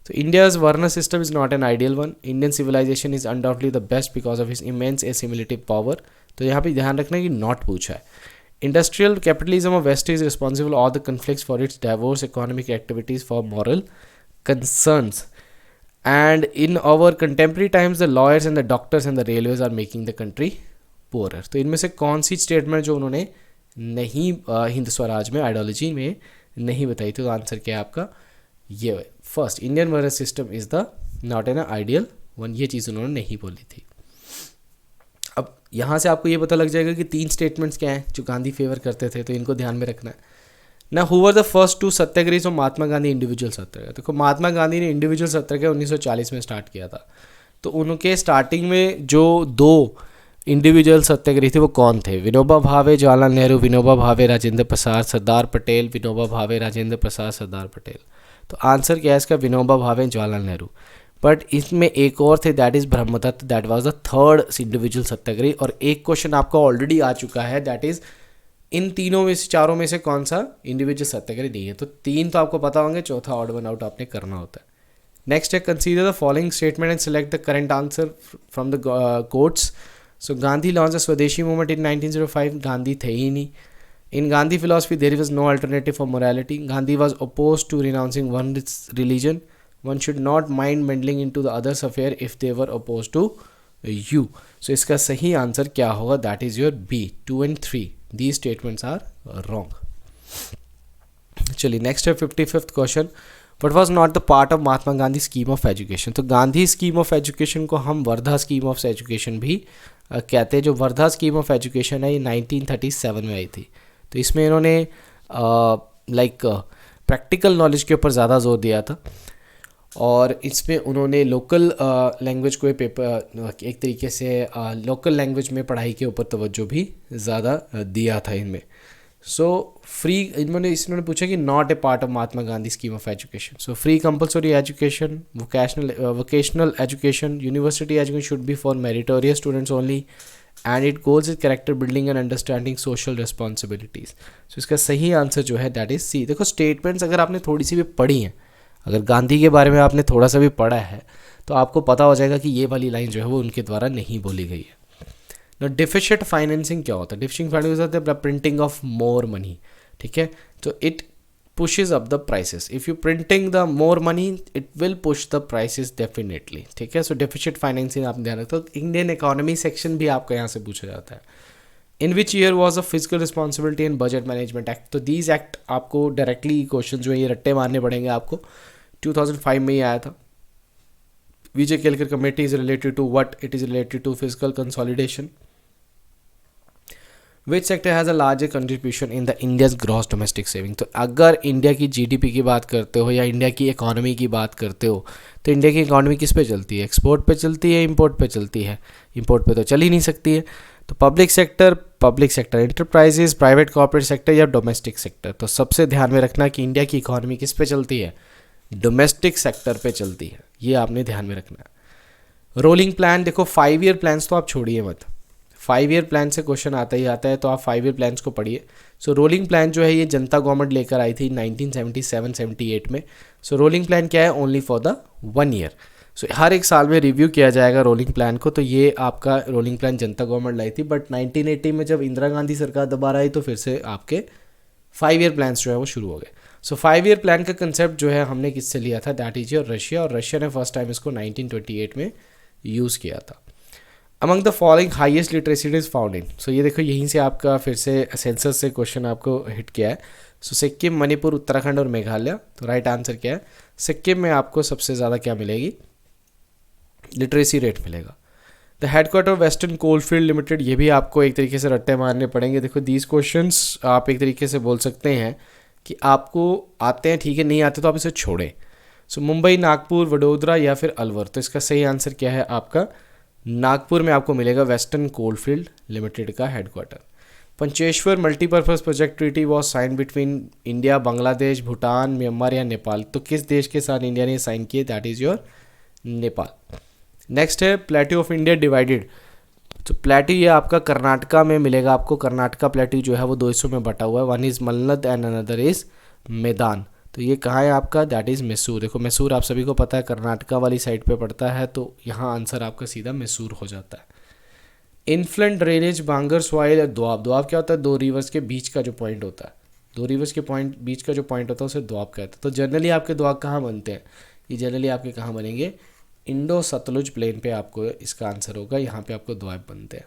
Speaker 1: तो India's varna system is not an ideal one. Indian civilisation is undoubtedly the best because of his immense assimilative power. तो यहाँ पे ध्यान रखना है कि नॉट पूछा है। Industrial capitalism of west is responsible all the conflicts for its diverse economic activities for moral concerns and in our contemporary times the lawyers and the doctors and the railways are making the country poorer. तो इनमें से कौन सी statement जो उन्होंने नहीं हिंद स्वराज में ideology में नहीं बताई थी। तो आंसर क्या है आपका, ये फर्स्ट, इंडियन वर्ण system is the not an ideal one, ये चीज़ उन्होंने नहीं बोली थी। अब यहाँ से आपको ये पता लग जाएगा कि 3 स्टेटमेंट्स क्या हैं जो गांधी फेवर करते थे, तो इनको ध्यान में रखना है ना। Who were the first 2 satyagrahis of Mahatma Gandhi individual satyagraha. देखो महात्मा गांधी ने इंडिविजुअल सत्याग्रह 1940 में स्टार्ट किया था। तो उनके स्टार्टिंग में जो 2 इंडिविजुअल सत्याग्रही थे वो कौन थे, विनोबा भावे, जवाहरलाल नेहरू, विनोबा भावे, राजेंद्र प्रसाद, सरदार पटेल, विनोबा भावे, राजेंद्र प्रसाद, सरदार पटेल। तो आंसर क्या है इसका, विनोबा भावे, जवाहरलाल नेहरू। बट इसमें एक और थे, that is Brahmadatt, that was the 3rd individual satyagrahi. और एक क्वेश्चन आपका ऑलरेडी आ चुका है, दैट इज इन तीनों में से, चारों में से कौन सा इंडिविजुअल सत्याग्रही नहीं है। तो 3 तो आपको पता होंगे, चौथा ऑड वन आउट आपने करना होता है। नेक्स्ट है consider the following statement and select the current answer from the quotes. So Gandhi launch the स्वदेशी मूवमेंट इन 1905, गांधी थे ही नहीं। In Gandhi philosophy, there was no alternative for morality. Gandhi was opposed to renouncing one's religion. One should not mind meddling into the other's affair if they were opposed to you. So इसका सही answer क्या होगा? That is your B. 2 and 3. These statements are wrong. चलिए next है 55th question. What was not the part of Mahatma Gandhi scheme of education. तो Gandhi scheme of education को हम Wardha scheme of education भी कहते हैं। जो वर्धा स्कीम ऑफ एजुकेशन है ये 1937 में आई थी। तो इसमें इन्होंने प्रैक्टिकल नॉलेज के ऊपर ज़्यादा जोर दिया था और इसमें उन्होंने लोकल लैंग्वेज को एक तरीके से लोकल लैंग्वेज में पढ़ाई के ऊपर तवज्जो भी ज़्यादा दिया था इनमें। सो फ्री इन्होंने पूछा कि not a part of Mahatma Gandhi scheme of education. So free compulsory education, vocational education, university education should be for meritorious students only and it goals is character building and understanding social responsibilities. So इसका सही answer जो है that is सी। देखो statements अगर आपने थोड़ी सी भी पढ़ी हैं, अगर गांधी के बारे में आपने थोड़ा सा भी पढ़ा है तो आपको पता हो जाएगा कि ये वाली लाइन जो है वो उनके द्वारा नहीं बोली गई है। ना डिफिशिएंट फाइनेंसिंग क्या होता है? डिफिशिएंट फाइनेंसिंग होता है प्रिंटिंग ऑफ मोर मनी, ठीक है। तो it pushes up the prices. If you printing the more money, it will push the prices definitely, ठीक है। सो डेफिशिट फाइनेंसिंग आप ध्यान रखते हो। इंडियन इकोनॉमी सेक्शन भी आपका यहाँ से पूछा जाता है। In which year was a physical responsibility and budget management act. तो दीज एक्ट आपको डायरेक्टली क्वेश्चन जो है ये रट्टे मारने पड़ेंगे आपको। 2005 में ही आया था। Vijay Kelkar committee is related to what? It is related to physical consolidation. Which sector has a larger contribution in the India's gross domestic saving. तो अगर इंडिया की जीडीपी की बात करते हो या इंडिया की इकोनॉमी की बात करते हो तो इंडिया की इकोनॉमी किस पे चलती है? एक्सपोर्ट पे चलती है, इंपोर्ट पे चलती है? इंपोर्ट पे तो चल ही नहीं सकती है। तो public sector enterprises, private corporate sector या डोमेस्टिक सेक्टर। तो सबसे ध्यान में रखना कि इंडिया की इकोनॉमी किस पे चलती है? डोमेस्टिक सेक्टर पे चलती है, ये आपने ध्यान में रखना है। रोलिंग प्लान, देखो 5 ईयर प्लान्स तो आप छोड़िए मत, 5 ईयर प्लान से क्वेश्चन आता ही आता है, तो आप 5 ईयर प्लान्स को पढ़िए। सो रोलिंग प्लान जो है ये जनता गवर्नमेंट लेकर आई थी 1977-78 में। सो रोलिंग प्लान क्या है? Only for the 1 year. So हर एक साल में रिव्यू किया जाएगा रोलिंग प्लान को। तो ये आपका रोलिंग प्लान जनता गवर्नमेंट लाई थी, बट 1980 में जब इंदिरा गांधी सरकार दोबारा आई तो फिर से आपके 5 ईयर प्लान्स जो है वो शुरू हो गए। सो 5 ईयर प्लान का कंसेप्ट जो है हमने किससे लिया था? दैट इज योर रशिया, और रशिया ने फर्स्ट टाइम इसको 1928 में यूज़ किया था। Among the following highest literacy is found in. So ये देखो यहीं से आपका फिर से सेंसस से क्वेश्चन आपको हिट किया है। सो सिक्किम, मणिपुर, उत्तराखंड और मेघालय। तो राइट आंसर क्या है? सिक्किम में आपको सबसे ज़्यादा क्या मिलेगी? लिटरेसी रेट मिलेगा। The headquarter western Coalfield limited, ये भी आपको एक तरीके से रट्टे मारने पड़ेंगे। देखो दीज क्वेश्चंस आप एक तरीके से बोल सकते हैं कि आपको आते हैं, ठीक है, नहीं आते तो आप इसे छोड़ें। सो मुंबई, नागपुर, वडोदरा या फिर अलवर। तो इसका सही आंसर क्या है आपका? नागपुर में आपको मिलेगा वेस्टर्न कोलफील्ड लिमिटेड का headquarter. Pancheshwar multipurpose project treaty was sign between India, Bangladesh, Bhutan, Myanmar या नेपाल। तो किस देश के साथ इंडिया ने साइन किए? That is your Nepal. Next है प्लेट्यू ऑफ इंडिया डिवाइडेड। तो प्लेट्यू ये आपका कर्नाटका में मिलेगा आपको। कर्नाटका प्लेट्यू जो है वो दो हिस्सों में बटा हुआ है, one is Malnad and another is Maidan. तो ये कहाँ है आपका, दैट इज़ मैसूर। देखो मैसूर आप सभी को पता है कर्नाटका वाली साइड पे पड़ता है, तो यहाँ आंसर आपका सीधा मैसूर हो जाता है। इनफ्लंट ड्रेनेज बांगर सॉइल दोआब। दोआब क्या होता है, दो रिवर्स के बीच का जो पॉइंट होता है, दो रिवर्स के पॉइंट बीच का जो पॉइंट होता है उसे दोआब कहते हैं। तो जनरली आपके दोआब कहाँ बनते हैं, ये जनरली आपके कहाँ बनेंगे, इंडो सतलुज प्लेन पे आपको इसका आंसर होगा, यहाँ पे आपको दोआब बनते हैं।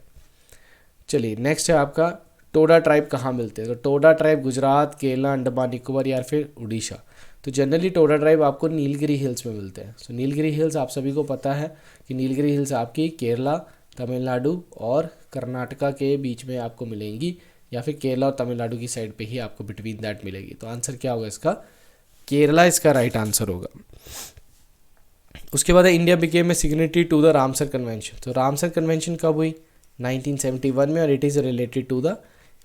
Speaker 1: चलिए नेक्स्ट है आपका टोडा ट्राइब कहाँ मिलते हैं। तो टोडा ट्राइब गुजरात, केरला, अंडमान निकोबार या फिर उड़ीसा। तो जनरली टोडा ट्राइब आपको नीलगिरी हिल्स में मिलते हैं। सो नीलगिरी हिल्स आप सभी को पता है कि नीलगिरी हिल्स आपकी केरला, तमिलनाडु और कर्नाटका के बीच में आपको मिलेंगी, या फिर केरला और तमिलनाडु की साइड पे ही आपको बिटवीन दैट मिलेगी। तो आंसर क्या होगा इसका, केरला इसका राइट आंसर होगा। उसके बाद India became a signatory to the Ramsar convention. तो रामसर कन्वेंशन कब हुई, 1971 में, और it is related to the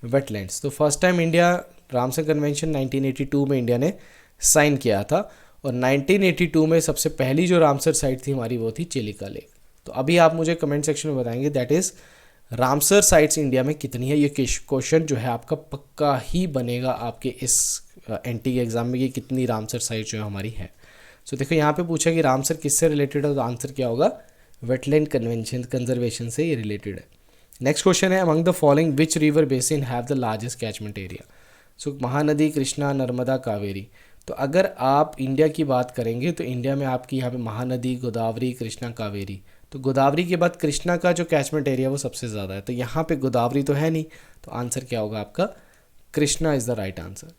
Speaker 1: wetlands. तो first time India Ramsar convention 1982 में इंडिया ने साइन किया था, और 1982 में सबसे पहली जो रामसर साइट थी हमारी वो थी चिलिका लेक। तो अभी आप मुझे कमेंट सेक्शन में बताएंगे that is Ramsar sites India में कितनी है। ये क्वेश्चन जो है आपका पक्का ही बनेगा आपके इस एनटी के एग्जाम में कि कितनी रामसर साइट जो है हमारी है। सो देखो यहाँ पे पूछा कि रामसर किससे रिलेटेड है, तो आंसर क्या होगा, वेटलैंड कन्वेंशन कंजर्वेशन से ये रिलेटेड है। नेक्स्ट क्वेश्चन है among the following which river basin have the largest catchment area. So Mahanadi, Krishna, Narmada, Kaveri. तो अगर आप इंडिया की बात करेंगे तो इंडिया में आपकी यहाँ पे महानदी, गोदावरी, कृष्णा, कावेरी। तो गोदावरी के बाद कृष्णा का जो कैचमेंट एरिया वो सबसे ज़्यादा है, तो यहाँ पे गोदावरी तो है नहीं, तो आंसर क्या होगा आपका, Krishna is the right answer.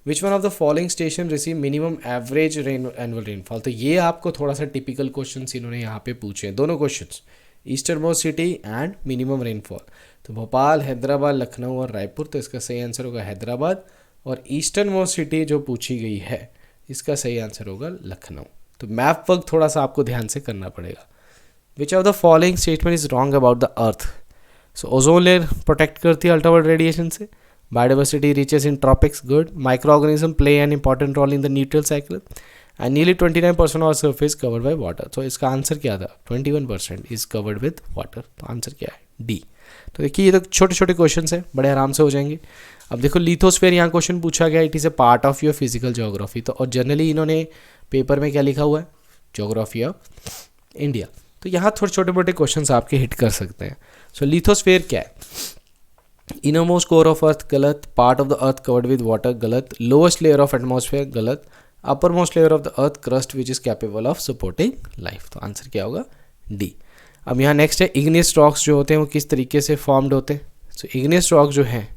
Speaker 1: Which one of the following station receive minimum average annual rainfall. तो ये आपको थोड़ा सा टिपिकल क्वेश्चन इन्होंने यहाँ पे पूछे हैं, दोनों question, eastern most city and minimum rainfall. तो भोपाल, हैदराबाद, लखनऊ और रायपुर। तो इसका सही आंसर होगा हैदराबाद, और ईस्टर्न मोस्ट सिटी जो पूछी गई है इसका सही आंसर होगा लखनऊ। तो मैप वर्क थोड़ा सा आपको ध्यान से करना पड़ेगा। Which of the following statement is wrong about the earth. So ozone layer protect करती है अल्ट्रावायलेट रेडिएशन से। Biodiversity reaches in tropics, good. Microorganism play an important role in the neutral cycle, and nearly 29% of surface covered by water. तो इसका answer क्या था, 21% is covered with water. तो answer क्या है, डी। तो देखिए ये तो छोटे छोटे क्वेश्चन हैं, बड़े आराम से हो जाएंगे। अब देखो लिथोस्फीयर यहाँ क्वेश्चन पूछा गया, it is a part of your physical geography. तो और जनरली इन्होंने पेपर में क्या लिखा हुआ है, ज्योग्राफी ऑफ इंडिया। तो यहाँ थोड़े छोटे मोटे क्वेश्चन आपके हिट कर सकते हैं। सो लिथोस्फीयर क्या है, इनरमोस्ट कोर ऑफ अर्थ, गलत। Part of the earth covered with water, गलत। लोएस्ट लेयर ऑफ एटमॉस्फेयर, गलत। Upper most layer of the earth crust which is capable of supporting life. तो आंसर क्या होगा, डी। अब यहाँ नेक्स्ट है igneous rocks जो होते हैं वो किस तरीके से फॉर्म्ड होते हैं। सो इग्नियस रॉक जो हैं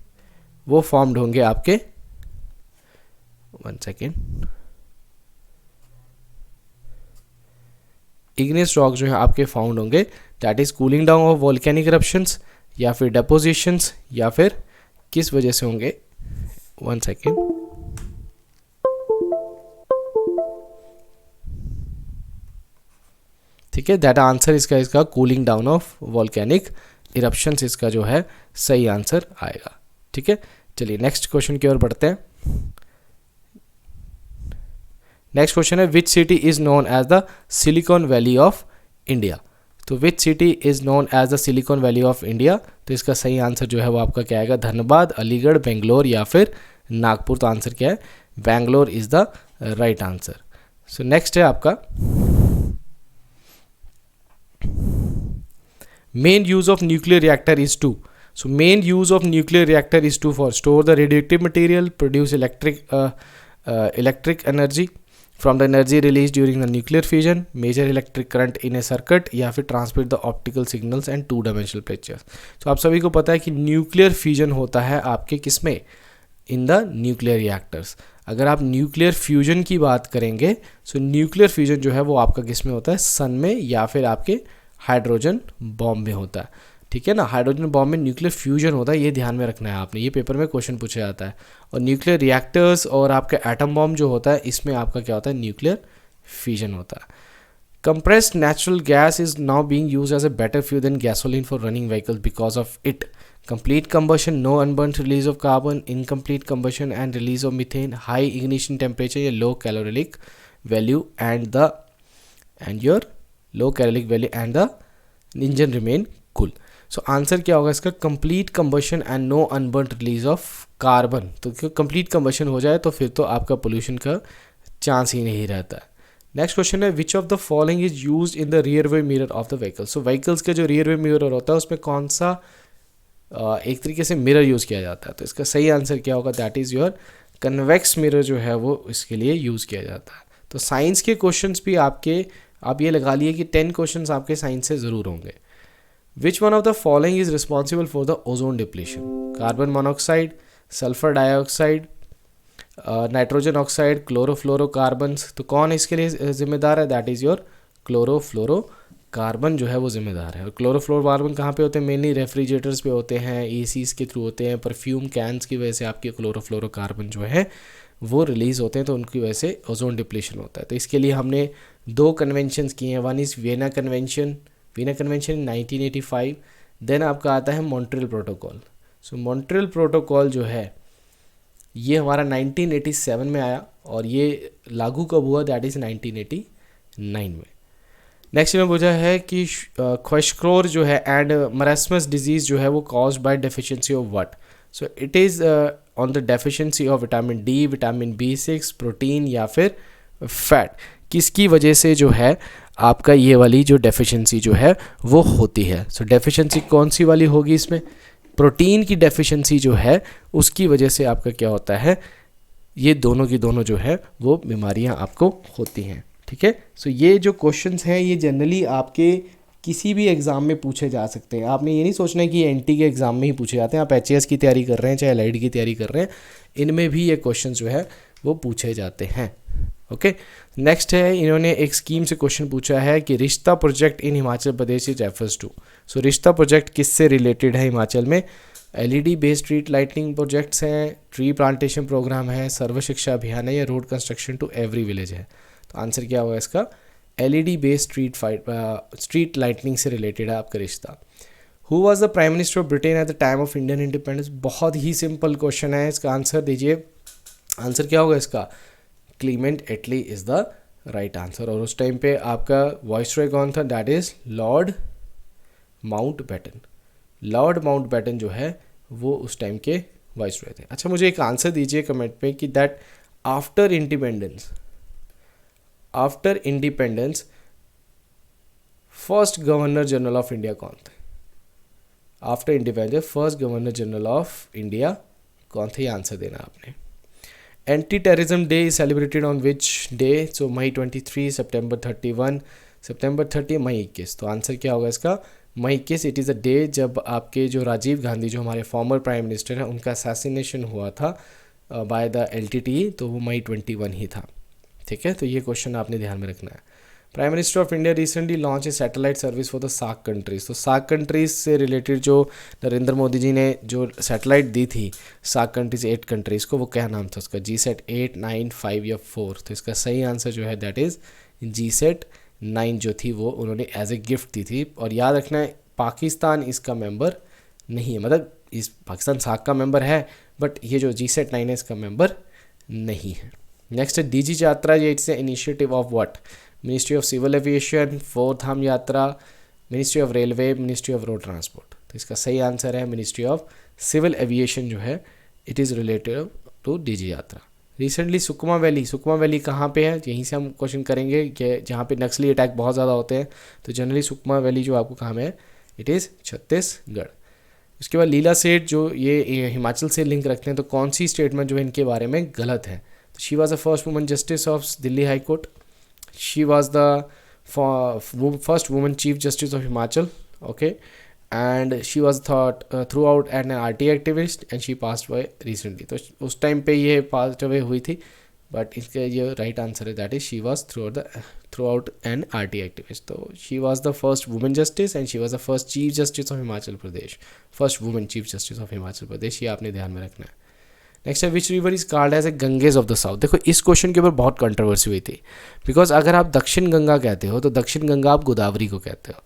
Speaker 1: वो फॉर्म्ड होंगे आपके, वन सेकेंड, इग्नियस रॉक जो है आपके फाउंड होंगे that is cooling down of volcanic eruptions, या फिर डेपोजिशंस, या फिर किस वजह से होंगे, वन सेकेंड, ठीक है, दैट आंसर इसका cooling down of volcanic eruptions इसका जो है सही आंसर आएगा। ठीक है, चलिए नेक्स्ट क्वेश्चन की ओर बढ़ते हैं। नेक्स्ट क्वेश्चन है which city is known as the Silicon Valley of India. तो which city is known as the Silicon Valley of India. तो इसका सही आंसर जो है वो आपका क्या आएगा, धनबाद, अलीगढ़, बेंगलोर या फिर नागपुर। तो आंसर क्या है, Bangalore is the right answer. So next है आपका main use of nuclear reactor is to. So main use of nuclear reactor is to for store the radioactive material, produce electric energy from the energy released during the nuclear fission, measure electric current in a circuit, या फिर transmit the optical signals and two dimensional pictures. So आप सभी को पता है कि nuclear fusion होता है आपके किसमें, इन द न्यूक्लियर रिएक्टर्स। अगर आप न्यूक्लियर फ्यूजन की बात करेंगे सो न्यूक्लियर फ्यूजन जो है वो आपका किस में होता है, सन में या फिर आपके हाइड्रोजन बॉम्ब में होता है। ठीक है ना, हाइड्रोजन बॉम्ब में न्यूक्लियर फ्यूजन होता है, ये ध्यान में रखना है आपने, ये पेपर में क्वेश्चन पूछा जाता है। और न्यूक्लियर रिएक्टर्स और आपका एटम बॉम्ब जो होता है इसमें आपका क्या होता है, न्यूक्लियर फ्यूजन होता है। Compressed natural gas is now being used as a better fuel than gasoline for running vehicles because of it complete combustion, no unburnt release of carbon, incomplete combustion and release of methane, high ignition temperature, low calorific value and your low calorific value and the engine remain cool. So answer क्या होगा इसका, complete combustion and no unburn release of carbon. तो complete combustion हो जाए तो फिर तो आपका पोल्यूशन का चांस ही नहीं रहता है। नेक्स्ट क्वेश्चन है, which of the following is used in the rear way mirror of the vehicle. So vehicles के जो रियर वे मिरर होता है उसमें कौन सा एक तरीके से मिरर यूज़ किया जाता है। तो इसका सही आंसर क्या होगा, that is your convex mirror जो है वो इसके लिए यूज़ किया जाता है। तो साइंस के क्वेश्चंस भी आपके, आप ये लगा लिए कि 10 क्वेश्चंस आपके साइंस से ज़रूर होंगे। विच one of the following is responsible for the ozone depletion, carbon monoxide, sulphur dioxide, nitrogen oxide, chlorofluorocarbons. तो कौन इसके लिए जिम्मेदार है, दैट इज़ योर क्लोरोफ्लोरोकार्बन जो है वो जिम्मेदार है। और क्लोरोफ्लोरोकार्बन कहाँ पे होते हैं, मेनली रेफ्रिजरेटर्स पे होते हैं, एसीज़ के थ्रू होते हैं, परफ्यूम कैंस की वजह से आपके क्लोरोफ्लोरोकार्बन जो है वो रिलीज़ होते हैं, तो उनकी वजह से ओजोन डिप्लीशन होता है। तो इसके लिए हमने 2 कन्वेंशंस किए हैं, one is Vienna convention 1985, then आपका आता है Montreal protocol. So Montreal protocol जो है ये हमारा 1987 में आया और ये लागू कब हुआ, दैट इज़ 1989 में। नेक्स्ट में पूछा है कि ख्वशक्रोर जो है एंड मरास्मस डिजीज़ जो है वो caused by deficiency of what. So it is on the deficiency of vitamin D, vitamin B6, protein या फिर फैट। किसकी वजह से जो है आपका ये वाली जो डेफिशिएंसी जो है वो होती है। सो डेफिशिएंसी कौन सी वाली होगी इसमें, प्रोटीन की डेफिशिएंसी जो है उसकी वजह से आपका क्या होता है, ये दोनों की दोनों जो है वो बीमारियां आपको होती हैं। ठीक है, सो ये जो क्वेश्चंस हैं ये जनरली आपके किसी भी एग्ज़ाम में पूछे जा सकते हैं। आपने ये नहीं सोचना है कि एनटी के एग्ज़ाम में ही पूछे जाते हैं, आप एचएएस की तैयारी कर रहे हैं चाहे एलआईडी की तैयारी कर रहे हैं, इनमें भी ये क्वेश्चन जो है वो पूछे जाते हैं। ओके, नेक्स्ट है, इन्होंने एक स्कीम से क्वेश्चन पूछा है कि Rishta project in Himachal Pradesh is refers to. So Rishta project किससे रिलेटेड है हिमाचल में, LED based street lighting projects हैं, ट्री प्लांटेशन प्रोग्राम है, सर्व शिक्षा अभियान है, या road construction to every village है। तो आंसर क्या होगा इसका, एलईडी बेस्ड स्ट्रीट लाइटनिंग से रिलेटेड है आपका रिश्ता। Who was the prime minister of Britain at the time of Indian independence. बहुत ही सिंपल क्वेश्चन है, इसका आंसर दीजिए। आंसर क्या होगा इसका, Clement Attlee is the right answer. और उस टाइम पे आपका वाइसरॉय कौन था, that is Lord Mountbatten. Lord Mountbatten जो है वो उस टाइम के वाइसरॉय थे। अच्छा, मुझे एक आंसर दीजिए कमेंट पे कि that after independence first governor general of India कौन थे। After independence first governor general of India कौन थे, ये आंसर देना आपने। Anti terrorism day is celebrated on which day. So May 23, September 31, September 30, May 21। तो आंसर क्या होगा इसका, May 21। It is a day जब आपके जो राजीव गांधी जो हमारे फॉर्मर प्राइम मिनिस्टर हैं उनका असैसिनेशन हुआ था बाय द LTTE, तो वो मई 21 ही था। ठीक है, तो ये क्वेश्चन आपने ध्यान में रखना है। Prime minister of India recently launch a satellite service for the SAARC countries. तो सार्क कंट्रीज से रिलेटेड जो नरेंद्र मोदी जी ने जो सैटेलाइट दी थी सार्क कंट्रीज 8 कंट्रीज़ को, वो क्या नाम था उसका, GSAT 8, 9, 5 या 4। तो इसका सही आंसर जो है दैट इज़ GSAT 9 जो थी वो उन्होंने एज ए गिफ्ट दी थी। और याद रखना है पाकिस्तान इसका मेंबर नहीं है, मतलब इस पाकिस्तान सार्क का मेंबर है बट ये जो GSAT 9 है इसका मेंबर नहीं है। नेक्स्ट है DG यात्रा, ये it's a initiative of what, ministry of civil aviation, 4th हम Yatra, ministry of railway, ministry of road transport. तो इसका सही आंसर है मिनिस्ट्री ऑफ सिविल एविएशन जो है it is related to DG Yatra. Recently Sukma valley कहाँ पे है, यहीं से हम क्वेश्चन करेंगे कि जहाँ पे नक्सली अटैक बहुत ज़्यादा होते हैं। तो जनरली सुकमा वैली जो आपको कहाँ में है, इट इज़ छत्तीसगढ़। उसके बाद लीला सेठ जो ये हिमाचल से लिंक रखते हैं, तो कौन सी स्टेटमेंट जो है इनके बारे में गलत है। तो she was the first woman justice of Delhi high court, she was the first woman chief justice of Himachal, okay, and she was thought throughout an RT activist and she passed away recently। तो उस time पे ये passed away हुई थी, but इसका ये right answer है that is she was throughout an RT activist। तो she was the first woman justice and she was the first chief justice of Himachal Pradesh, first woman chief justice of Himachal Pradesh, ये आपने ध्यान में रखना है। Next है which river is called as a Ganges of the south. देखो इस question के ऊपर बहुत कंट्रोवर्सी हुई थी, बिकॉज अगर आप दक्षिण गंगा कहते हो तो दक्षिण गंगा आप गोदावरी को कहते हो,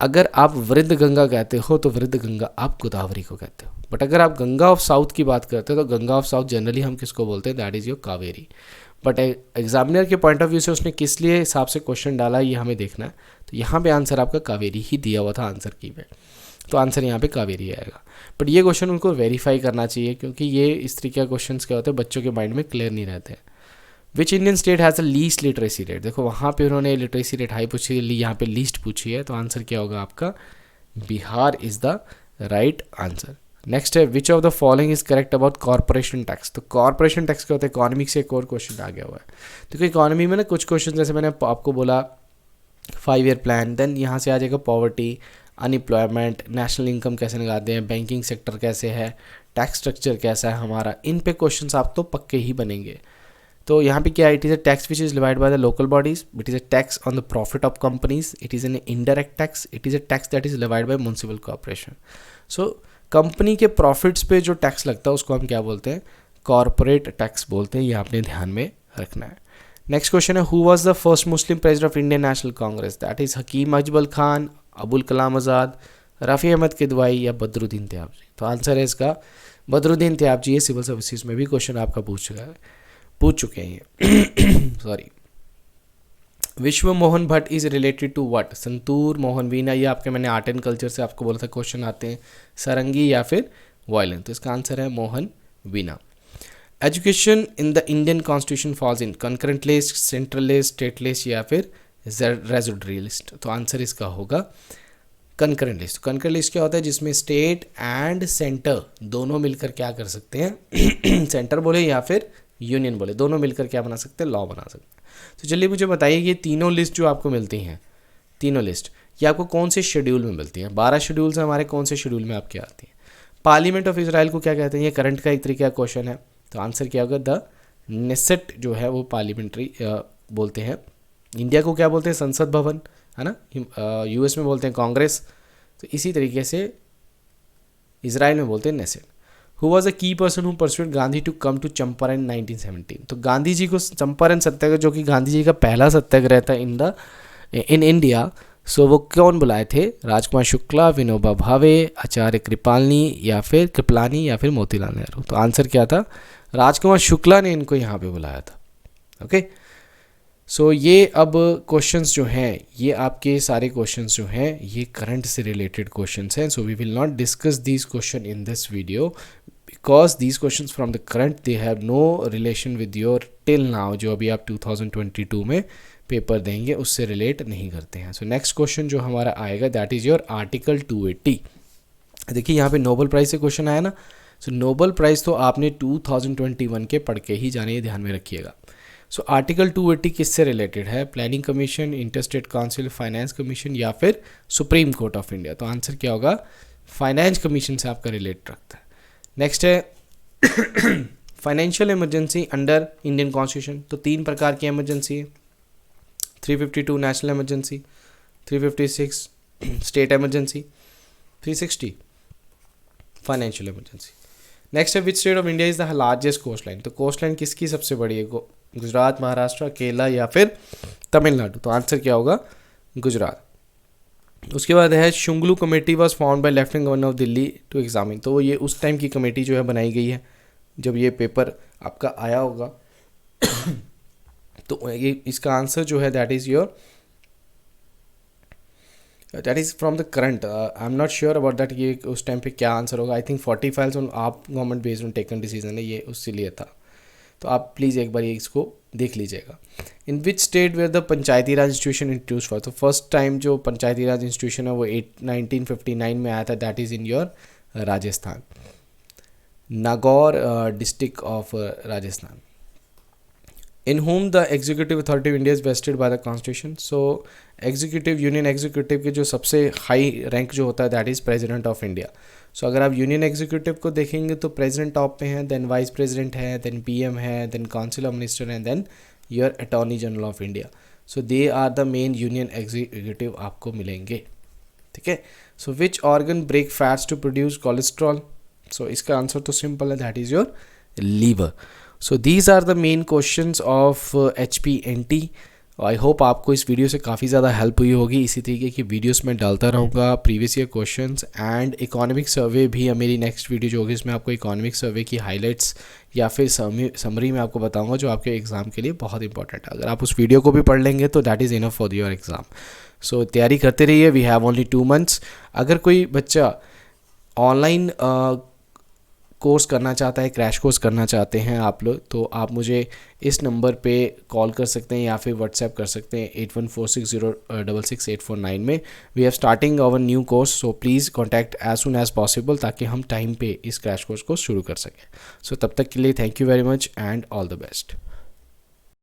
Speaker 1: अगर आप वृद्ध गंगा कहते हो तो वृद्ध गंगा आप गोदावरी को कहते हो, बट अगर आप गंगा ऑफ साउथ की बात करते हो तो गंगा ऑफ साउथ जनरली हम किसको बोलते हैं, that is your Kaveri. But examiner के पॉइंट ऑफ व्यू से उसने किस लिए हिसाब से क्वेश्चन डाला ये हमें देखना है। तो यहाँ पे आंसर आपका कावेरी ही दिया हुआ था आंसर की में। तो आंसर यहाँ पे कावेरी आएगा। बट ये क्वेश्चन उनको वेरीफाई करना चाहिए, क्योंकि ये इस तरीके का क्वेश्चन क्या होते हैं बच्चों के माइंड में क्लियर नहीं रहते हैं। Which Indian state has a least literacy rate, देखो वहाँ पे उन्होंने लिटरेसी रेट हाई पूछी है, यहाँ पे लीस्ट पूछी है, तो आंसर क्या होगा आपका Bihar is the right answer. Next है which of the following is correct about corporation tax, तो कॉर्पोरेशन टैक्स क्या होता है, इकोनॉमिक से एक और क्वेश्चन आ गया हुआ है। देखो इकोनॉमी में ना कुछ क्वेश्चन जैसे मैंने आपको बोला 5 ईयर प्लान, देन यहाँ से आ जाएगा पॉवर्टी, अनएम्प्लॉयमेंट, नेशनल इनकम कैसे लगाते हैं, बैंकिंग सेक्टर कैसे है, टैक्स स्ट्रक्चर कैसा है हमारा, इन पे क्वेश्चंस आप तो पक्के ही बनेंगे। तो यहाँ पे क्या है, it is a tax which is divide by the local bodies, it is a tax on the profit of companies, it is an indirect tax, it is a tax that is divide by municipal corporation. So company के profits पे जो tax लगता है उसको हम क्या बोलते हैं, कॉर्पोरेट टैक्स बोलते हैं, ये आपने ध्यान में रखना है। नेक्स्ट क्वेश्चन है who was the first Muslim president of Indian National Congress, that is Hakim Ajmal Khan, Abul Kalam Azad, Rafi Ahmed Kidwai या बदरुद्दीन त्याबजी। तो आंसर है इसका बदरुद्दीन त्याबजी। ये सिविल सर्विसेज में भी क्वेश्चन आपका पूछ चुके हैं ये sorry. Vishwa Mohan Bhatt is related to what, santoor, Mohan veena, ये आपके मैंने आर्ट एंड कल्चर से आपको बोला था क्वेश्चन आते हैं, सारंगी या फिर वायलिन, तो इसका आंसर है Mohan veena. Education in the Indian constitution falls in concurrent list, central list, state list या फिर रेजिडरी लिस्ट, तो आंसर इसका होगा कंकरेंट लिस्ट। कंकरेंट लिस्ट क्या होता है, जिसमें स्टेट एंड सेंटर दोनों मिलकर क्या कर सकते हैं सेंटर बोले या फिर यूनियन बोले, दोनों मिलकर क्या बना सकते हैं, लॉ बना सकते हैं। तो चलिए मुझे बताइए ये तीनों लिस्ट जो आपको मिलती हैं, तीनों लिस्ट ये आपको कौन से शेड्यूल में मिलती हैं, 12 शेड्यूल्स हैं हमारे, कौन से शेड्यूल में आपके आती हैं। पार्लियामेंट ऑफ इसराइल को क्या कहते हैं, ये करंट का एक तरीके का क्वेश्चन है, तो आंसर क्या होगा द नेसेट जो है वो पार्लियामेंट्री बोलते हैं। इंडिया को क्या बोलते हैं, संसद भवन है ना, यूएस में बोलते हैं कांग्रेस, तो इसी तरीके से इसराइल में बोलते हैं Knesset. Who was a key person who persuade Gandhi to come to Champaran 1917, तो गांधी जी को चंपारण सत्याग्रह जो कि गांधी जी का पहला सत्याग्रह था इन इंडिया, सो वो कौन बुलाए थे, राजकुमार शुक्ला, विनोबा भावे, आचार्य कृपलानी या फिर मोतीलाल नेहरू। तो आंसर क्या था, राजकुमार शुक्ला ने इनको यहाँ पे बुलाया था। ओके सो ये अब क्वेश्चंस जो हैं ये आपके सारे क्वेश्चंस जो हैं ये करंट से रिलेटेड क्वेश्चंस हैं। So we will not discuss these question in this video because these questions from the current they have no relation with your till now, जो अभी आप 2022 में पेपर देंगे उससे रिलेट नहीं करते हैं। सो नेक्स्ट क्वेश्चन जो हमारा आएगा दैट इज़ योर आर्टिकल 280। देखिए यहाँ पे नोबेल प्राइज़ से क्वेश्चन आया ना, सो नोबेल प्राइज़ तो आपने 2021 के पढ़ के ही जाने, ध्यान में रखिएगा। सो आर्टिकल 280 किससे रिलेटेड है, planning commission, interstate council, finance commission या फिर सुप्रीम कोर्ट ऑफ इंडिया, तो आंसर क्या होगा, फाइनेंस कमीशन से आपका रिलेट रखता है। नेक्स्ट है financial emergency under Indian constitution, तो 3 प्रकार की इमरजेंसी है, 352 national emergency, 356 state emergency, 360 financial emergency. Next है which state of India is the largest coast line, तो कोस्ट लाइन किसकी सबसे बड़ी है, गुजरात, महाराष्ट्र, केरला या फिर तमिलनाडु, तो आंसर क्या होगा गुजरात। उसके बाद है Shunglu committee was found by lieutenant governor of Delhi to examine, तो ये उस टाइम की कमेटी जो है बनाई गई है जब ये पेपर आपका आया होगा तो ये इसका आंसर जो है that is from the current, I am not sure about that ये उस टाइम पे क्या आंसर होगा। आई थिंक 40 फाइल्स ऑन आप government based on taken decision है, ये उससे लिए था, तो आप प्लीज़ एक बार ये इसको देख लीजिएगा। In which state where the panchayati raj institution introduced for, तो फर्स्ट टाइम जो पंचायती राज इंस्टीट्यूशन है वो 1959 में आया था, that is in your Rajasthan, Nagaur district of Rajasthan. In whom the executive authority of India is vested by the constitution, so executive union executive के जो सबसे हाई रैंक जो होता है that is president of India. So अगर आप यूनियन एग्जीक्यूटिव को देखेंगे तो प्रेसिडेंट टॉप पे हैं, देन वाइस प्रेसिडेंट है, देन पीएम है, देन काउंसिल ऑफ मिनिस्टर है, then your attorney general of India. So they are the main union executive आपको मिलेंगे, ठीक है। So which organ break fats to produce cholesterol, so इसका आंसर तो सिंपल है, that is your liver. So these are the main questions of HPNT। I hope आपको इस वीडियो से काफ़ी ज़्यादा हेल्प हुई होगी। इसी तरीके की वीडियोस में डालता रहूँगा, previous year questions and economic survey भी मेरी नेक्स्ट वीडियो जो होगी इसमें आपको इकोनॉमिक सर्वे की हाइलाइट्स या फिर समरी में आपको बताऊँगा जो आपके एग्ज़ाम के लिए बहुत इंपॉर्टेंट है। अगर आप उस वीडियो को भी पढ़ लेंगे तो that is enough for your exam. So तैयारी करते रहिए, वी हैव ओनली 2 मंथ्स। अगर कोई बच्चा ऑनलाइन कोर्स करना चाहता है, क्रैश कोर्स करना चाहते हैं आप लोग, तो आप मुझे इस नंबर पे कॉल कर सकते हैं या फिर व्हाट्सएप कर सकते हैं 8146066849 में। We have starting our new course, so please contact as soon as possible ताकि हम टाइम पे इस क्रैश कोर्स को शुरू कर सकें। सो तब तक के लिए thank you very much and all the best.